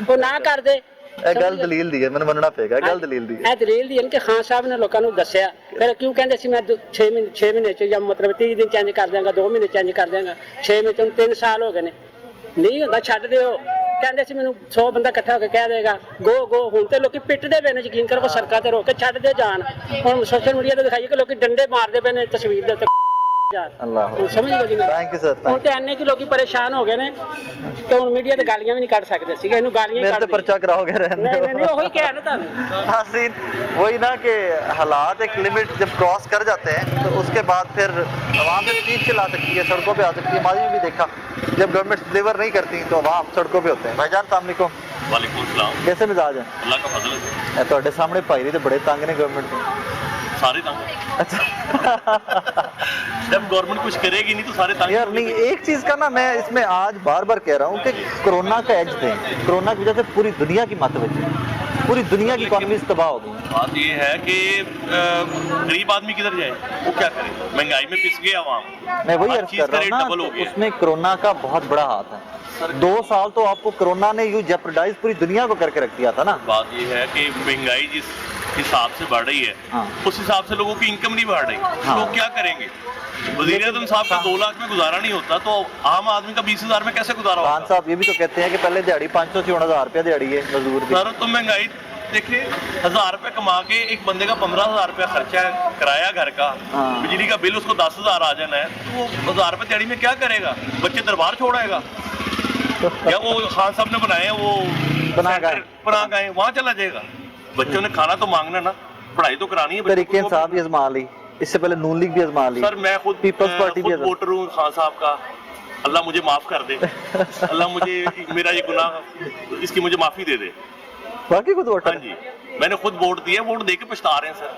ਉਹ ਨਾ ਕਰਦੇ ਇਹ ਗੱਲ ਦਲੀਲ ਦੀ ਹੈ ਮੈਨੂੰ ਮੰਨਣਾ ਪਏਗਾ ਗੱਲ ਦਲੀਲ ਦੀ ਹੈ ਇਹ ਦਲੀਲ ਦੀ ਹੈ ਕਿ ਖਾਨ ਸਾਹਿਬ ਨੇ ਲੋਕਾਂ ਨੂੰ ਦੱਸਿਆ ਫਿਰ ਕਿਉਂ ਕਹਿੰਦੇ ਸੀ ਮੈਂ 6 ਮਹੀਨੇ ਚ ਜਾਂ ਮਤਲਬ 30 ਦਿਨ ਚੇਂਜ ਕਰ ਦਿਆਂਗਾ 2 ਮਹੀਨੇ ਚੇਂਜ ਕਰ ਦਿਆਂਗਾ 6 ਮਹੀਨੇ ਚ 3 ਸਾਲ ਹੋ ਗਏ ਨੇ ਨਹੀਂ ਹੁੰਦਾ ਛੱਡ ਦਿਓ ਕਹਿੰਦੇ ਸੀ ਮੈਨੂੰ 100 ਬੰਦਾ ਇਕੱਠਾ ਹੋ ਕੇ ਕਹਿ ਦੇਗਾ ਗੋ ਹੁਣ ਤੇ ਲੋਕੀ ਪਿੱਟਦੇ ਪਏ ਨੇ ਯਕੀਨ ਕਰੋ ਸੜਕਾਂ ਤੇ ਰੋਕ ਕੇ ਛੱਡ ਦੇ ਜਾਣ ਹੁਣ ਸੋਸ਼ਲ ਮੀਡੀਆ ਤੇ ਦਿਖਾਈਏ ਕਿ ਲੋਕੀ ਡੰਡੇ ਮਾਰਦੇ ਪਏ ਨੇ ਤਸਵੀਰ ਦੇ ਉੱਤੇ ਅੱਲਾਹ ਸਮਝ ਗਏ ਜੀ ਥੈਂਕ ਯੂ ਸਰ ਹੁਣ ਤੇ ਇੰਨੇ ਕਿ ਲੋਕੀ ਪਰੇਸ਼ਾਨ ਹੋ ਗਏ ਨੇ ਕਿ ਹੁਣ ਮੀਡੀਆ ਤੇ ਗਾਲੀਆਂ ਵੀ ਨਹੀਂ ਕੱਢ ਸਕਦੇ ਸੀਗੇ ਇਹਨੂੰ ਗਾਲੀਆਂ मेरे तो पर्चा कराओगे रहने नहीं वही कह रहा था हासिन वही ना कि हालात एक लिमिट जब क्रॉस कर जाते हैं तो उसके बाद फिर आवाम से चीख चिल्ला सकती है सड़कों पे आ सकती है हमारी भी देखा जब गवर्नमेंट डिलीवर नहीं करती तो आवाम सड़कों पे होते हैं भाईजान अस्सलाम वालेकुम वालेकुम सलाम कैसे मिजाज है अल्लाह का फजल है ਇਹ ਤੁਹਾਡੇ ਸਾਹਮਣੇ ਭਾਈ ਦੇ ਬੜੇ ਤੰਗ ਨੇ ਗਵਰਨਮੈਂਟ ਤੋਂ सारे तंग जब गवर्नमेंट कुछ करेगी नहीं तो सारे तंग यार नहीं एक चीज का ना मैं इसमें आज बार बार कह रहा हूँ कि कोरोना का एज दें कोरोना की वजह से पूरी दुनिया की मत बची पूरी दुनिया की इकॉनमी तबाह हो गई बात ये है कि गरीब आदमी किधर जाए वो क्या करे महंगाई में पिस गया आवाम मैं वही हर अर्ज चीज कर का रहा रेट हूँ डबल हो ना गया उसमें कोरोना का बहुत बड़ा हाथ है 2 साल तो आपको कोरोना ने यूं जेपरडाइज पूरी दुनिया को करके रख दिया था ना बात ये है कि महंगाई जिस हिसाब से बढ़ रही है हाँ। उस हिसाब से लोगों की इनकम नहीं बढ़ रही हाँ। लोग क्या करेंगे वज़ीर आज़म साहब का 2 लाख में गुजारा नहीं होता तो आम आदमी का 20,000 में कैसे गुजारा खान होगा साहब ये भी तो कहते हैं कि पहले दिहाड़ी 500 से 1000 रुपया दिहाड़ी है मजदूर की सर तो महंगाई देखिए 1000 रुपए कमा के एक बंदे का 15,000 रुपया खर्चा है किराया घर का हाँ। बिजली का बिल उसको 10,000 आ जाना है तो वो 1000 रुपए दिहाड़ी में क्या करेगा बच्चे दरबार छोड़ाएगा या वो खान साहब ने बनाए हैं वो बना गए वहाँ चला जाएगा बच्चों ने खाना तो मांगना ना पढ़ाई तो करानी है तरीके इंसाफ भी आजमा ली इससे पहले नून लीग भी आजमा ली सर मैं खुद पीपल्स पार्टी भी आजमा वोटर हूँ खान साहब का अल्लाह मुझे माफ कर दे अल्लाह मुझे मेरा ये गुनाह इसकी मुझे माफी दे दे बाकी खुद वोटर हाँ जी मैंने खुद वोट दिया वोट दे के पछता रहे हैं सर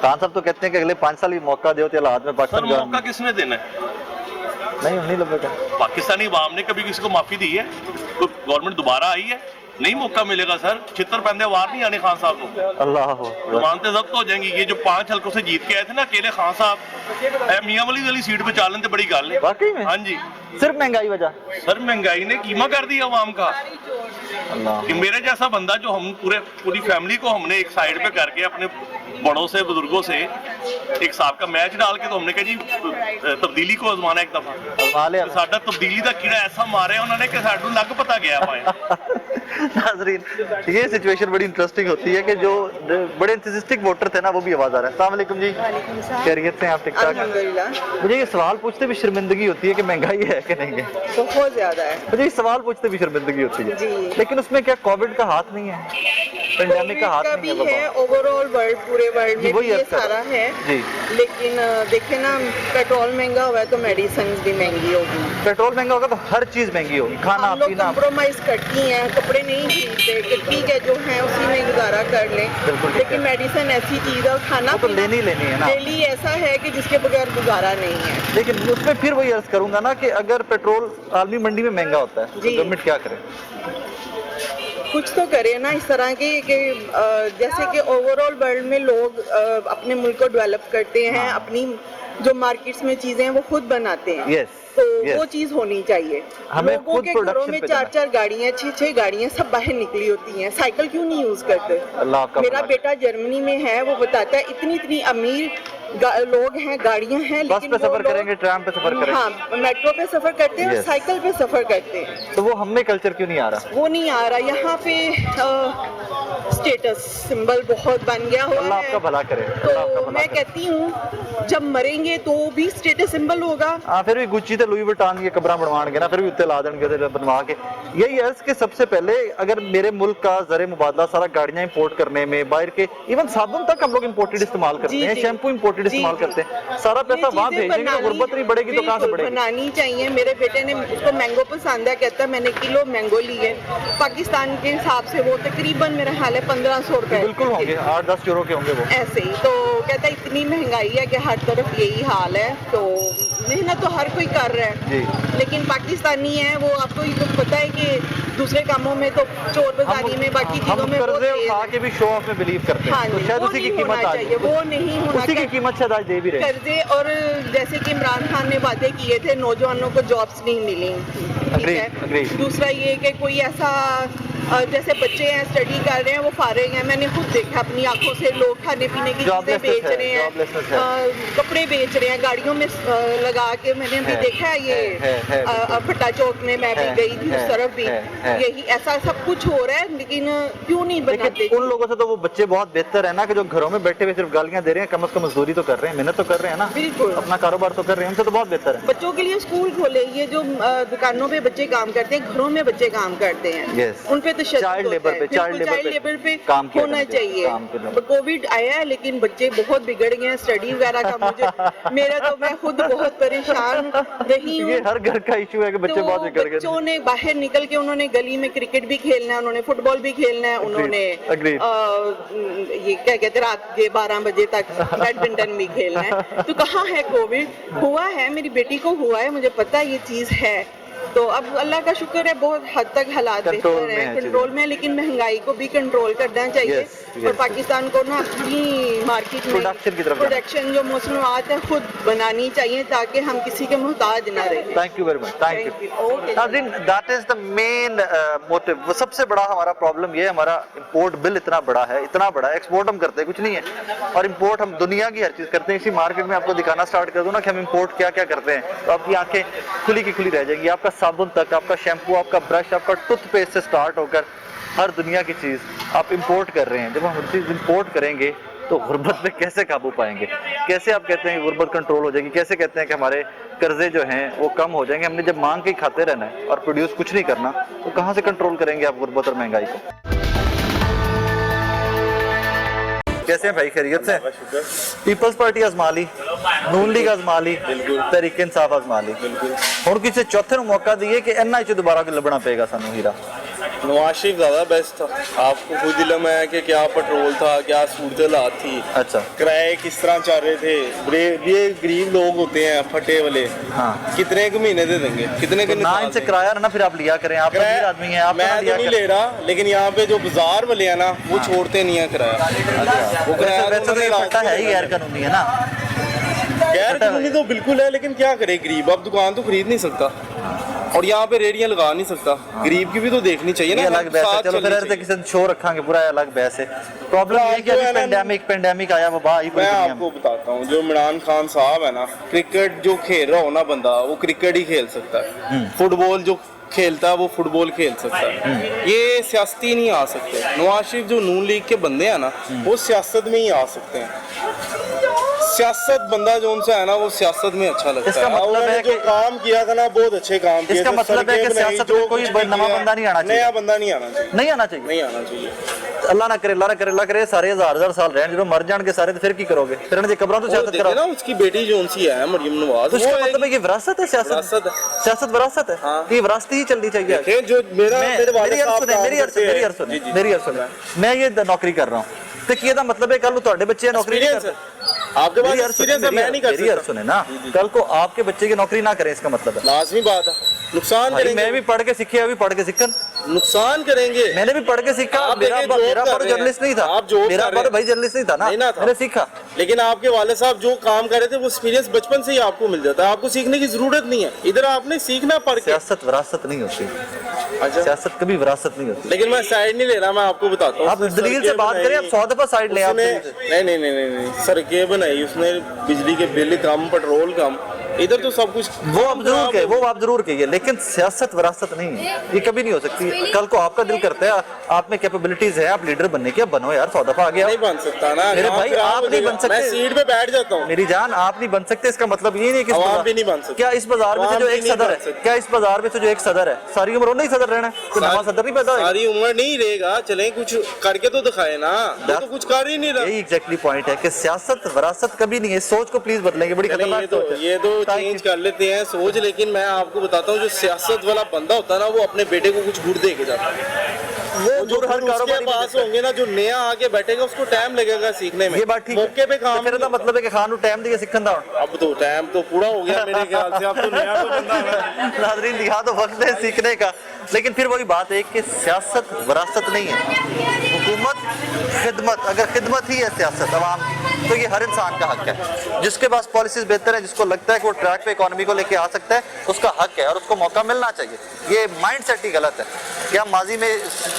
खान साहब तो कहते हैं कि अगले 5 साल भी मौका दो तो हालात में सर पाकिस्तान मौका किसने देना है नहीं लगेगा पाकिस्तानी अवाम ने कभी किसी को माफी दी है तो गवर्नमेंट दोबारा आई है नहीं मौका मिलेगा सर छितर पैंदे वार नहीं आने खान साहब को अल्लाह जमानतें जब्त हो जाएंगी ये जो 5 हल्कों से जीत के आए थे ना अकेले खान साहब मियां वाली सीट पे चालन तो बड़ी गल है वाकई में हाँ जी सिर्फ महंगाई वजह सर महंगाई ने कीमा कर दिया अवाम का अल्लाह कि मेरे जैसा बंदा जो हम पूरी फैमिली को हमने एक साइड पे करके अपने बड़ों से बुजुर्गों से एक साहब का मैच डाल के तो हमने कहा जी तब्दीली को आजमाना एक दफा आजमा लिया साडा तब्दीली का कीड़ा ऐसा मारे उन्होंने कि साडू लग पता गया पाए नाजरीन ये सिचुएशन बड़ी इंटरेस्टिंग होती है कि जो बड़े इंथुसिस्टिक वोटर थे ना वो भी आवाज आ रहा है। अस्सलाम वालेकुम जी, खैरियत से आप ठीक ठाक? मुझे ये सवाल पूछते भी शर्मिंदगी होती है कि महंगाई है कि नहीं है। बहुत ज्यादा है। मुझे ये सवाल पूछते भी शर्मिंदगी होती है, लेकिन उसमें क्या कोविड का हाथ नहीं है, पेंडेमिक का हाथ नहीं है? ओवरऑल वर्ल्ड, पूरे वर्ल्ड में ये सारा है जी। लेकिन देखिए ना, पेट्रोल महंगा हुआ है तो मेडिसिन भी महंगी होगी। पेट्रोल महंगा होगा तो हर चीज महंगी होगी, खाना हम लोग पीना। कॉम्प्रोमाइज करती हैं, कपड़े नहीं खरीदते कि ठीक है जो है उसी में गुजारा कर लें, लेकिन मेडिसिन ऐसी चीज है और खाना तो लेनी है ना, डेली ऐसा है कि जिसके बगैर गुजारा नहीं है। लेकिन उसमें फिर वही अर्ज करूंगा ना कि अगर पेट्रोल आलमी मंडी में महंगा होता है तो गवर्नमेंट क्या करे? कुछ तो करे ना इस तरह की कि जैसे कि ओवरऑल वर्ल्ड में लोग अपने मुल्क को डेवलप करते हैं, अपनी जो मार्केट्स में चीजें हैं वो खुद बनाते हैं। तो वो चीज होनी चाहिए। हमें लोगों के घरों में 4-4 गाड़ियाँ, 6-6 गाड़ियाँ सब बाहर निकली होती हैं, साइकिल क्यों नहीं यूज करते? मेरा बेटा जर्मनी में है, वो बताता है इतनी अमीर लोग हैं, गाड़ियाँ हैं, बस पे सफर करेंगे, ट्राम पे सफर करेंगे, हाँ मेट्रो पे सफर करते हैं, साइकिल पे सफर करते हैं। तो वो हम में कल्चर क्यों नहीं आ रहा? वो नहीं आ रहा। यहाँ पे स्टेटस सिंबल बहुत बन गया हुआ अल्लाह है। आपका भला करे, अल्लाह आपका तो भला मैं करे। कहती हूँ जब मरेंगे तो भी स्टेटस सिंबल होगा। हाँ, फिर भी गुच्ची ते लुई विटान की कब्र बनवाएंगे ना, फिर भी उत्ते ला देंगे ते बनवा के। यही है कि सबसे पहले अगर मेरे मुल्क का ज़र मुबादला सारा गाड़ियाँ इंपोर्ट करने में, बाहर के इवन साबुन तक हम लोग इंपोर्टेड इस्तेमाल करते जी, हैं, जी। शैम्पू इंपोर्टेड जी, इस्तेमाल जी। करते हैं, सारा पैसा ये वहाँ चीज़ें भेजेंगे तो बनानी- गुर्बत नहीं बढ़ेगी तो कहाँ से बिल्कुल, बढ़ेगी। बनानी चाहिए। मेरे बेटे ने, उसको मैंगो पसंद है, कहता है मैंने किलो मैंगो ली है, पाकिस्तान के हिसाब से वो तकरीबन मेरा हाल है 1500 रुपए। बिल्कुल होंगे, 8-10 यूरो के होंगे वो। ऐसे ही तो कहता है इतनी महंगाई है कि हर तरफ यही हाल है। तो मेहनत तो हर कोई कर रहा है, जी। लेकिन पाकिस्तानी है वो, आपको ये तो पता है कि दूसरे कामों में तो चोर बाजारी में, बाकी चीजों हम में वो कर्जे तेज उठा है। के भी शो ऑफ में बिलीव करते हैं, हाँ तो जी, शायद वो उसी की नहीं कीमत होना आज चाहिए, वो नहीं होना उसी की चाहिए। कीमत शायद आज दे भी रहे हैं। कर्जे, और जैसे कि इमरान खान ने वादे किए थे नौजवानों को जॉब्स नहीं मिली, ठीक Agree, है। agree. दूसरा ये कि कोई ऐसा जैसे बच्चे हैं स्टडी कर रहे हैं, वो फारिग हैं, मैंने खुद देखा अपनी आंखों से, लोग खाने पीने की चीजें Joblessness बेच है, रहे हैं, joblessness है। कपड़े बेच रहे हैं, गाड़ियों में लगा के, मैंने अभी है, देखा है ये है, भट्टा चौक में मैं भी है, गई थी, उस है, तरफ भी है। यही ऐसा सब कुछ हो रहा है, लेकिन क्यों नहीं बनाते? लेकिन उन लोगों से तो वो बच्चे बहुत बेहतर है ना, कि जो घरों में बैठे हुए सिर्फ गालियां दे रहे हैं, कम से कम मजदूरी तो कर रहे हैं, मेहनत तो कर रहे हैं ना, बिल्कुल। अपना कारोबार तो कर रहे हैं, उनसे तो बहुत बेहतर है। बच्चों के लिए स्कूल खोले, ये जो दुकानों पे बच्चे काम करते हैं, घरों में बच्चे काम करते हैं, Yes. उन पे तो Child labor पे, child लेबर पे काम किया होना जाना चाहिए, चाहिए। काम के लिए। कोविड आया है लेकिन बच्चे बहुत बिगड़ गए हैं स्टडी वगैरह का। मुझे मेरा तो, मैं खुद बहुत परेशान रही हूँ। ये हर घर का इशू है कि बच्चे तो बहुत बिगड़ गए। बच्चों ने बाहर निकल के, उन्होंने गली में क्रिकेट भी खेलना है, उन्होंने फुटबॉल भी खेलना है, उन्होंने agreed. ये क्या कहते हैं, रात के 12 बजे तक बैडमिंटन भी खेलना है। तो कहाँ है कोविड? हुआ है, मेरी बेटी को हुआ है, मुझे पता है ये चीज़ है। तो अब अल्लाह का शुक्र है बहुत हद तक हालात कंट्रोल बेहतर में हैं, है कंट्रोल में, लेकिन महंगाई को भी कंट्रोल करना चाहिए। Yes, yes. और पाकिस्तान को ना अपनी मार्केट में Production की तरफ जाना। प्रोडक्शन जो मसनूआत है खुद बनानी चाहिए, ताकि हम किसी के मोहताज ना रहें। Thank you very much, thank Thank you. you. Okay. नाज़रीन, that is the main motive. वो सबसे बड़ा हमारा प्रॉब्लम ये है, हमारा इंपोर्ट बिल इतना बड़ा है, इतना बड़ा है। एक्सपोर्ट हम करते कुछ नहीं है, और इंपोर्ट हम दुनिया की हर चीज़ करते हैं। इसी मार्केट में आपको दिखाना स्टार्ट कर दो ना कि हम इंपोर्ट क्या क्या करते हैं, तो आपकी आंखें खुली की खुली रह जाएंगी। आपका साबुन तक, आपका शैम्पू, आपका ब्रश, आपका टूथपेस्ट से स्टार्ट होकर हर दुनिया की चीज़ आप इंपोर्ट कर रहे हैं। जब हम हर चीज़ इंपोर्ट करेंगे तो गुर्बत पे कैसे काबू पाएंगे? कैसे आप कहते हैं कि गुर्बत कंट्रोल हो जाएगी? कैसे कहते हैं कि हमारे कर्जे जो हैं वो कम हो जाएंगे? हमने जब मांग के ही खाते रहना है और प्रोड्यूस कुछ नहीं करना, तो कहाँ से कंट्रोल करेंगे आप गुर्बत और महंगाई को? कैसे हैं भाई, खैरियत से? पीपल्स पार्टी आजमा ली, नून लीग आजमा ली, तहरीक इंसाफ आजमा ली, हुण किसी चौथे नूं मौका दिए कि इन्हां च दोबारा लभना पेगा सानू हीरा। नवाज शरीफ ज़्यादा बेस्ट था। आपको खुद इल्म है कि क्या पेट्रोल था, क्या सूरत थी, अच्छा, किराए किस तरह चल रहे थे। ये गरीब लोग होते हैं फटे वाले, हाँ, कितने के महीने दे देंगे, कितने के तो ना इनसे किराया ना फिर आप लिया करें। आप तो अमीर आदमी हैं, आप मैं ना तो लिया नहीं करें। ले रहा, लेकिन यहाँ पे जो बाजार वाले हैं ना वो छोड़ते नहीं है किराया। वो किराया वैसे तो ये पट्टा है ही गैर कानूनी है ना। गैर कानूनी तो बिल्कुल है, लेकिन क्या करे गरीब, अब दुकान तो खरीद नहीं सकता और यहाँ पे रेडियां लगा नहीं सकता। गरीब की भी तो देखनी चाहिए ये ना, अलग बहस है। साथ चलो चलनी फिर चाहिए। किसी दिन शो रखांगे, पूरा अलग बहस है। प्रॉब्लम ये है कि जो अभी है ना- पेंडेमिक आया, वबा आई पूरी मैं दुनिया आपको में। बताता हूँ, जो इमरान खान साहब है ना, क्रिकेट जो खेल रहा हो ना बंदा, वो क्रिकेट ही खेल सकता है। फुटबॉल जो खेलता है वो फुटबॉल खेल सकता है। ये सियासती नहीं आ सकते। नवाज शरीफ जो नून लीग के बंदे हैं ना, वो सियासत में ही आ सकते हैं। सियासत बंदा जो उनसे है ना, वो सियासत में अच्छा लगता इसका है। मतलब उन्होंने है जो कि- काम किया था ना, बहुत अच्छे काम किए इसका थे। मतलब है कि सड़कें बनाई, सियासत जो में कोई कुछ भी नया किया, बंदा नहीं आना चाहिए। नया बंदा नहीं आना चाहिए, नहीं आना चाहिए, नहीं आना चाहिए। अल्लाह ना करे, अल्लाह ना करे, अल्लाह करे सारे हजार साल रहन, जो मर जाएंगे सारे, तो फिर की करोगे? फिर इन्हें कब्रों तो वो सियासत देखे कराओ। ना, उसकी बेटी जो उनसी है मरियम नवाज, तो इसका वो मतलब है ये विरासत है, सियासत विरासत है। सियासत विरासत है। हाँ। ये विरासत ही चलनी चाहिए। देखें, जो मेरे वाले मेरी अर्ज साहब सुने, काम मेरी अर्ज करते हैं। मेरी अर्ज सुने, जी, जी। मेरी अर्ज सुने। मैं ये नौकरी कर रहा हूँ, तो की दा मतलब है कल ਤੁਹਾਡੇ ਬੱਚੇ नौकरी नहीं Experience करते। आपके पास मेरी अर्ज सुने, एक्सपीरियंस है, मैं नहीं कर मेरी अर्ज सकता। सुने ना, कल को आपके बच्चे की नौकरी ना करें, इसका मतलब है लाजमी बात है, नुकसान भाई करेंगे। मैं भी पढ़ के सीखे, अभी पढ़ के सीखन, नुकसान करेंगे। मैंने भी पढ़ के सीखा। आप मेरा देखिए, जॉब मेरा कर बाप रहे हैं। जर्नलिस्ट नहीं था, आप जॉब मेरा कर रहे बाप हैं। भाई जर्नलिस्ट नहीं था ना, नहीं ना था। मैंने सीखा। लेकिन आपके वाले साहब जो काम कर रहे थे, वो एक्सपीरियंस बचपन से ही आपको मिल जाता है। आपको सीखने की जरूरत नहीं है, इधर आपने सीखना पड़ के। सियासत विरासत नहीं होती, अच्छा, सियासत कभी विरासत नहीं होती। लेकिन मैं साइड नहीं ले रहा, मैं आपको बताता हूँ। आप उसने दलील से सड़कें बात करें, आप बनाई, 100 दफा साइड लें। आप उसने- नहीं, सड़कें बनाई उसने, बिजली के बिल कम, पेट्रोल कम, इधर तो सब कुछ वो आप जरूर कहिए, लेकिन सियासत वरासत नहीं है, ये कभी नहीं हो सकती। कल को आपका दिल करता है, आप में कैपेबिलिटीज है, आप लीडर बनने की, बनो यार, 100 दफा आ गया। नहीं बन सकता ना मेरे भाई, आप नहीं बन सकते। मैं सीट पे बैठ जाता हूँ। मेरी जान, आप नहीं बन सकते, इसका मतलब ये नहीं कि भी नहीं बन सकते। क्या इस बाजार में से जो एक सदर है, क्या इस बाजार में से जो एक सदर है, सारी उम्र नहीं सदर रहना है? कोई नवा सदर नहीं पैदा होगा? सारी उम्र नहीं रहेगा, चले कुछ करके तो दिखाए ना, वो तो कुछ कर ही नहीं रहा। यही एग्जैक्टली पॉइंट है कि सियासत वरासत कभी नहीं है। सोच को प्लीज बदलेंगे, बड़ी खतरनाक सोच है। ये तो चेंज कर लेते हैं सोच, लेकिन मैं आपको बताता हूँ, जो सियासत वाला बंदा होता है ना, वो अपने बेटे को कुछ गुड़ दे के जाता है। वो जो हर कारोबारी पास होंगे ना, जो नया आके बैठेगा, उसको टाइम लगेगा सीखने में। ये बात ठीक है। मौके पे काम मेरा मतलब है कि खान टाइम दिए सीखन दा। अब तो टाइम तो पूरा हो गया मेरे ख्याल से, अब तो नया तो बंदा है। नाज़रीन, दिखा तो वक्त है सीखने का, लेकिन फिर वही बात है कि सियासत वरासत नहीं है, हुकूमत खिदमत। अगर खिदमत ही है सियासत अवाम, तो ये हर इंसान का हक है। जिसके पास पॉलिसीज बेहतर है, जिसको लगता है कि वो ट्रैक पे इकोनॉमी को लेके आ सकता है, उसका हक है और उसको मौका मिलना चाहिए। ये माइंड सेट ही गलत है। क्या माजी में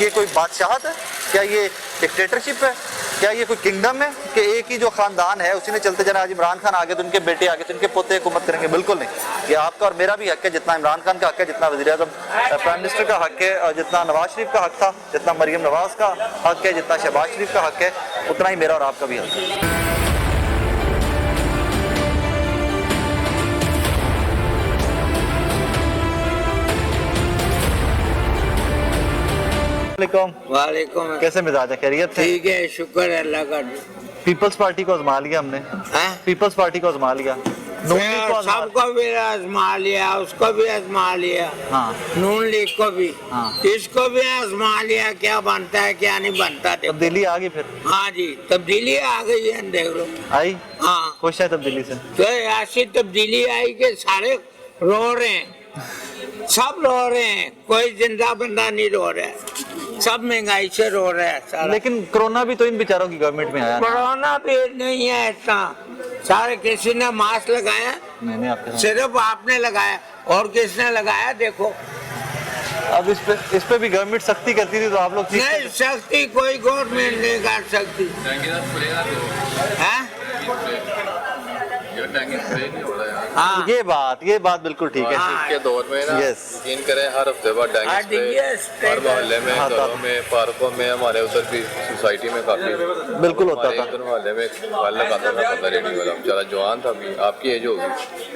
ये कोई बादशाहत है? क्या ये डिक्टेटरशिप है? क्या ये कोई किंगडम है कि एक ही जो खानदान है उसी ने चलते जाना? आज इमरान खान आगे तो उनके बेटे आगे तो उनके पोते हुकूमत करेंगे? बिल्कुल नहीं। ये आपका और मेरा भी हक है, जितना इमरान खान का हक है, जितना वज़ीर आज़म प्राइम मिनिस्टर का हक है, और जितना नवाज शरीफ का हक था, जितना मरियम नवाज का हक है, जितना शहबाज शरीफ का हक है, उतना ही मेरा और आपका भी हक है। वालेकुम। कैसे मिजाज है? खैरियत है? ठीक है, शुक्र है अल्लाह का। पीपल्स पार्टी को आजमा लिया हमने। पीपल्स पार्टी को आजमा लिया, नून लीग को आजमा सबको भी आजमा लिया, उसको भी आजमा लिया। हाँ। नून लीग को भी, हाँ। इसको भी आजमा लिया, क्या बनता है क्या नहीं बनता। तब्दीली आ गई फिर? हाँ जी, तब्दीली आ गई है, देख लो। आई? हाँ, खुश है तब्दीली से? तो ऐसी तब्दीली आई कि सारे रो रहे हैं, सब रो रहे हैं, कोई जिंदा बंदा नहीं रो रहा है, सब महंगाई से रो रहा है सारा। लेकिन कोरोना भी तो इन बेचारों की गवर्नमेंट में आया। कोरोना भी नहीं है इतना, सारे किसी ने मास्क लगाया, मैंने आपके सिर्फ आपने लगाया, और किसने लगाया देखो। अब इस पे भी गवर्नमेंट सख्ती करती थी तो आप लोग नहीं, सख्ती कोई गवर्नमेंट नहीं कर सकती है। हाँ, ये बात बिल्कुल ठीक है। हाँ। के दौर में ना यकीन करें, हर हफ्ते बाद डेंगू स्प्रे हर मोहल्ले में, घरों में, पार्कों में, हमारे उधर भी सोसाइटी में काफी बिल्कुल होता था। उधर मोहल्ले में कल लगाता था पता रेडी वाला बेचारा जवान था, अभी आपकी एज होगी,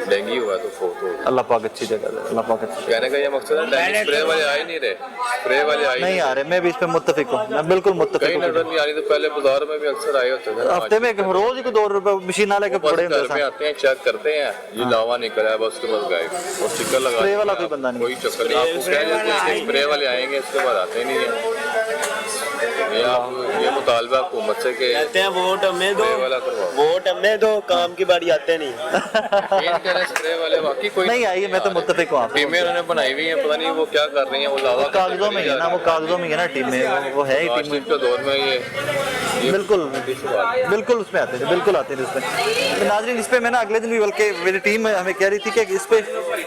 डेंगू हुआ तो फोत हो। अल्लाह पाक अच्छी जगह है, अल्लाह पाक अच्छी। कहने का ये मकसद है, डेंगू स्प्रे वाले आ ही नहीं रहे, स्प्रे वाले नहीं आ रहे। मैं भी इस पे मुत्तफिक हूँ, मैं बिल्कुल मुत्तफिक कहीं नजर नहीं आ रही। तो पहले बाजार में भी अक्सर आए होते थे, हफ्ते में रोज ही 2 रुपए मशीन लेके पड़े घर में आते हैं, चेक करते हैं, ये लावा निकला है, बस उसके बाद गए और स्टिकर लगा। स्प्रे वाला कोई बंदा नहीं, कोई चक्कर नहीं। आपको कहेंगे स्प्रे वाले आएंगे, इसके बाद आते नहीं है। ये मुतालबा हुकूमत से के कहते हैं वोट हमें दो, वाला करवाओ, वोट हमें दो, काम की बारी आते नहीं। स्प्रे वाले बाकी कोई नहीं आई है। मैं तो मुत्तफिक हूँ। टीमें उन्होंने बनाई हुई हैं, पता नहीं वो क्या कर रही हैं। वो लावा कागजों में है ना, वो कागजों में है ना टीम में, वो है ही टीम में। के दौर में ये बिल्कुल उसमें आते हैं, बिल्कुल आते हैं इसमें। नाज़रीन, इस पे मैं ना अगले दिन भी, बल्कि मेरी टीम हमें कह रही थी कि इस पे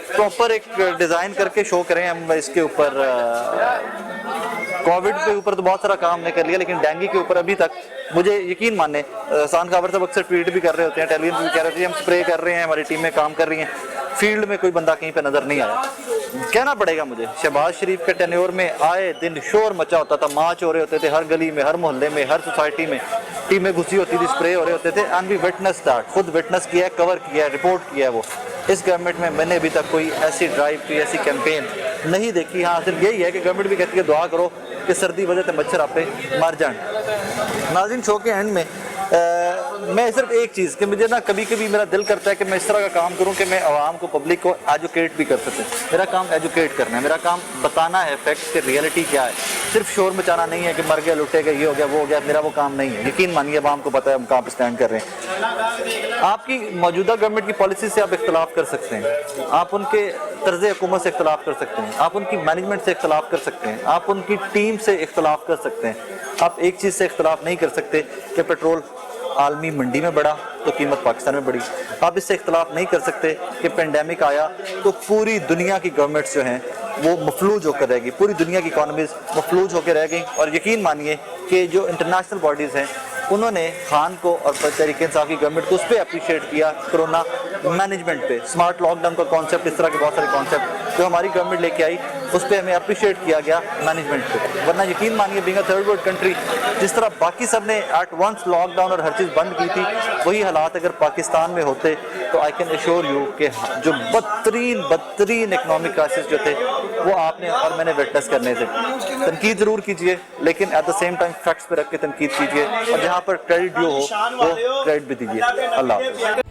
प्रॉपर एक डिज़ाइन करके शो करें हम। इसके ऊपर कोविड के ऊपर तो बहुत सारा काम हमने कर लिया, लेकिन डेंगू के ऊपर अभी तक मुझे यकीन माने, एहसान खबर साहब अक्सर ट्वीट भी कर रहे होते हैं, टेलीविजन भी कह रहे थे हम स्प्रे कर रहे हैं, हमारी टीमें काम कर रही हैं, फील्ड में कोई बंदा कहीं पे नज़र नहीं आया। कहना पड़ेगा मुझे, शहबाज शरीफ के टेन्योर में आए दिन शोर मचा होता था, मार्च हो रहे होते थे हर गली में, हर मोहल्ले में, हर सोसाइटी में, टीमें घुसी होती थी, स्प्रे हो रहे होते थे। एंड वी विटनेस दैट, खुद विटनेस किया है, कवर किया है, रिपोर्ट किया है। वो इस गवर्नमेंट में मैंने अभी तक कोई ऐसी ड्राइव की, ऐसी कैंपेन नहीं देखी। हाँ, सिर्फ यही है कि गवर्नमेंट भी कहती है दुआ करो कि सर्दी वजह से मच्छर आप पे मर जाए। नाज़रीन, शो के एंड में मैं सिर्फ एक चीज़ कि मुझे ना कभी कभी मेरा दिल करता है कि मैं इस तरह का काम करूं कि मैं आवाम को, पब्लिक को एजुकेट भी कर सकूं। मेरा काम एजुकेट करना है, मेरा काम बताना है फैक्ट्स की रियलिटी क्या है। सिर्फ शोर मचाना नहीं है कि मर गया, लुटे गए, ये हो गया, वो हो गया। मेरा वो काम नहीं है। यकीन मानिए, आवाम को पता है हम कहाँ पर स्टैंड कर रहे हैं। आपकी मौजूदा गवर्नमेंट की पॉलिसी से आप इख्तलाफ कर सकते हैं, आप उनके तर्ज़ हुकूमत से इख्तलाफ कर सकते हैं, आप उनकी मैनेजमेंट से इख्तलाफ कर सकते हैं, आप उनकी टीम से इख्तलाफ कर सकते हैं। आप एक चीज़ से इख्तलाफ नहीं कर सकते कि पेट्रोल आलमी मंडी में बढ़ा तो कीमत पाकिस्तान में बढ़ी। आप इससे इख्तलाफ नहीं कर सकते कि पेंडेमिक आया तो पूरी दुनिया की गवर्नमेंट्स जो हैं वो मफलूज होकर रह गई, पूरी दुनिया की इकॉनमीज मफलूज होकर रह गई। और यकीन मानिए कि जो इंटरनेशनल बॉडीज़ हैं उन्होंने खान को और तहरीक इंसाफ की गवर्नमेंट को उस पर अप्रिशिएट किया, कोरोना मैनेजमेंट पे, स्मार्ट लॉकडाउन का कॉन्सेप्ट, इस तरह के बहुत सारे कॉन्सेप्ट जो हमारी गवर्नमेंट लेके आई उस पर हमें अप्रिशिएट किया गया मैनेजमेंट पे। वरना यकीन मानिए being a third world country, जिस तरह बाकी सब ने एट वंस लॉकडाउन और हर चीज़ बंद की थी, वही हालात अगर पाकिस्तान में होते तो आई कैन एश्योर यू कि जो बदतरीन इकोनॉमिक क्राइसिस जो थे वो आपने और मैंने विटनेस करने थे। तनकीद ज़रूर कीजिए, लेकिन at the same time facts पे रख के तनकीद कीजिए, और जहाँ पर क्रेडिट ड्यू हो वो क्रेडिट भी दीजिए। अल्लाह हाफ़िज़।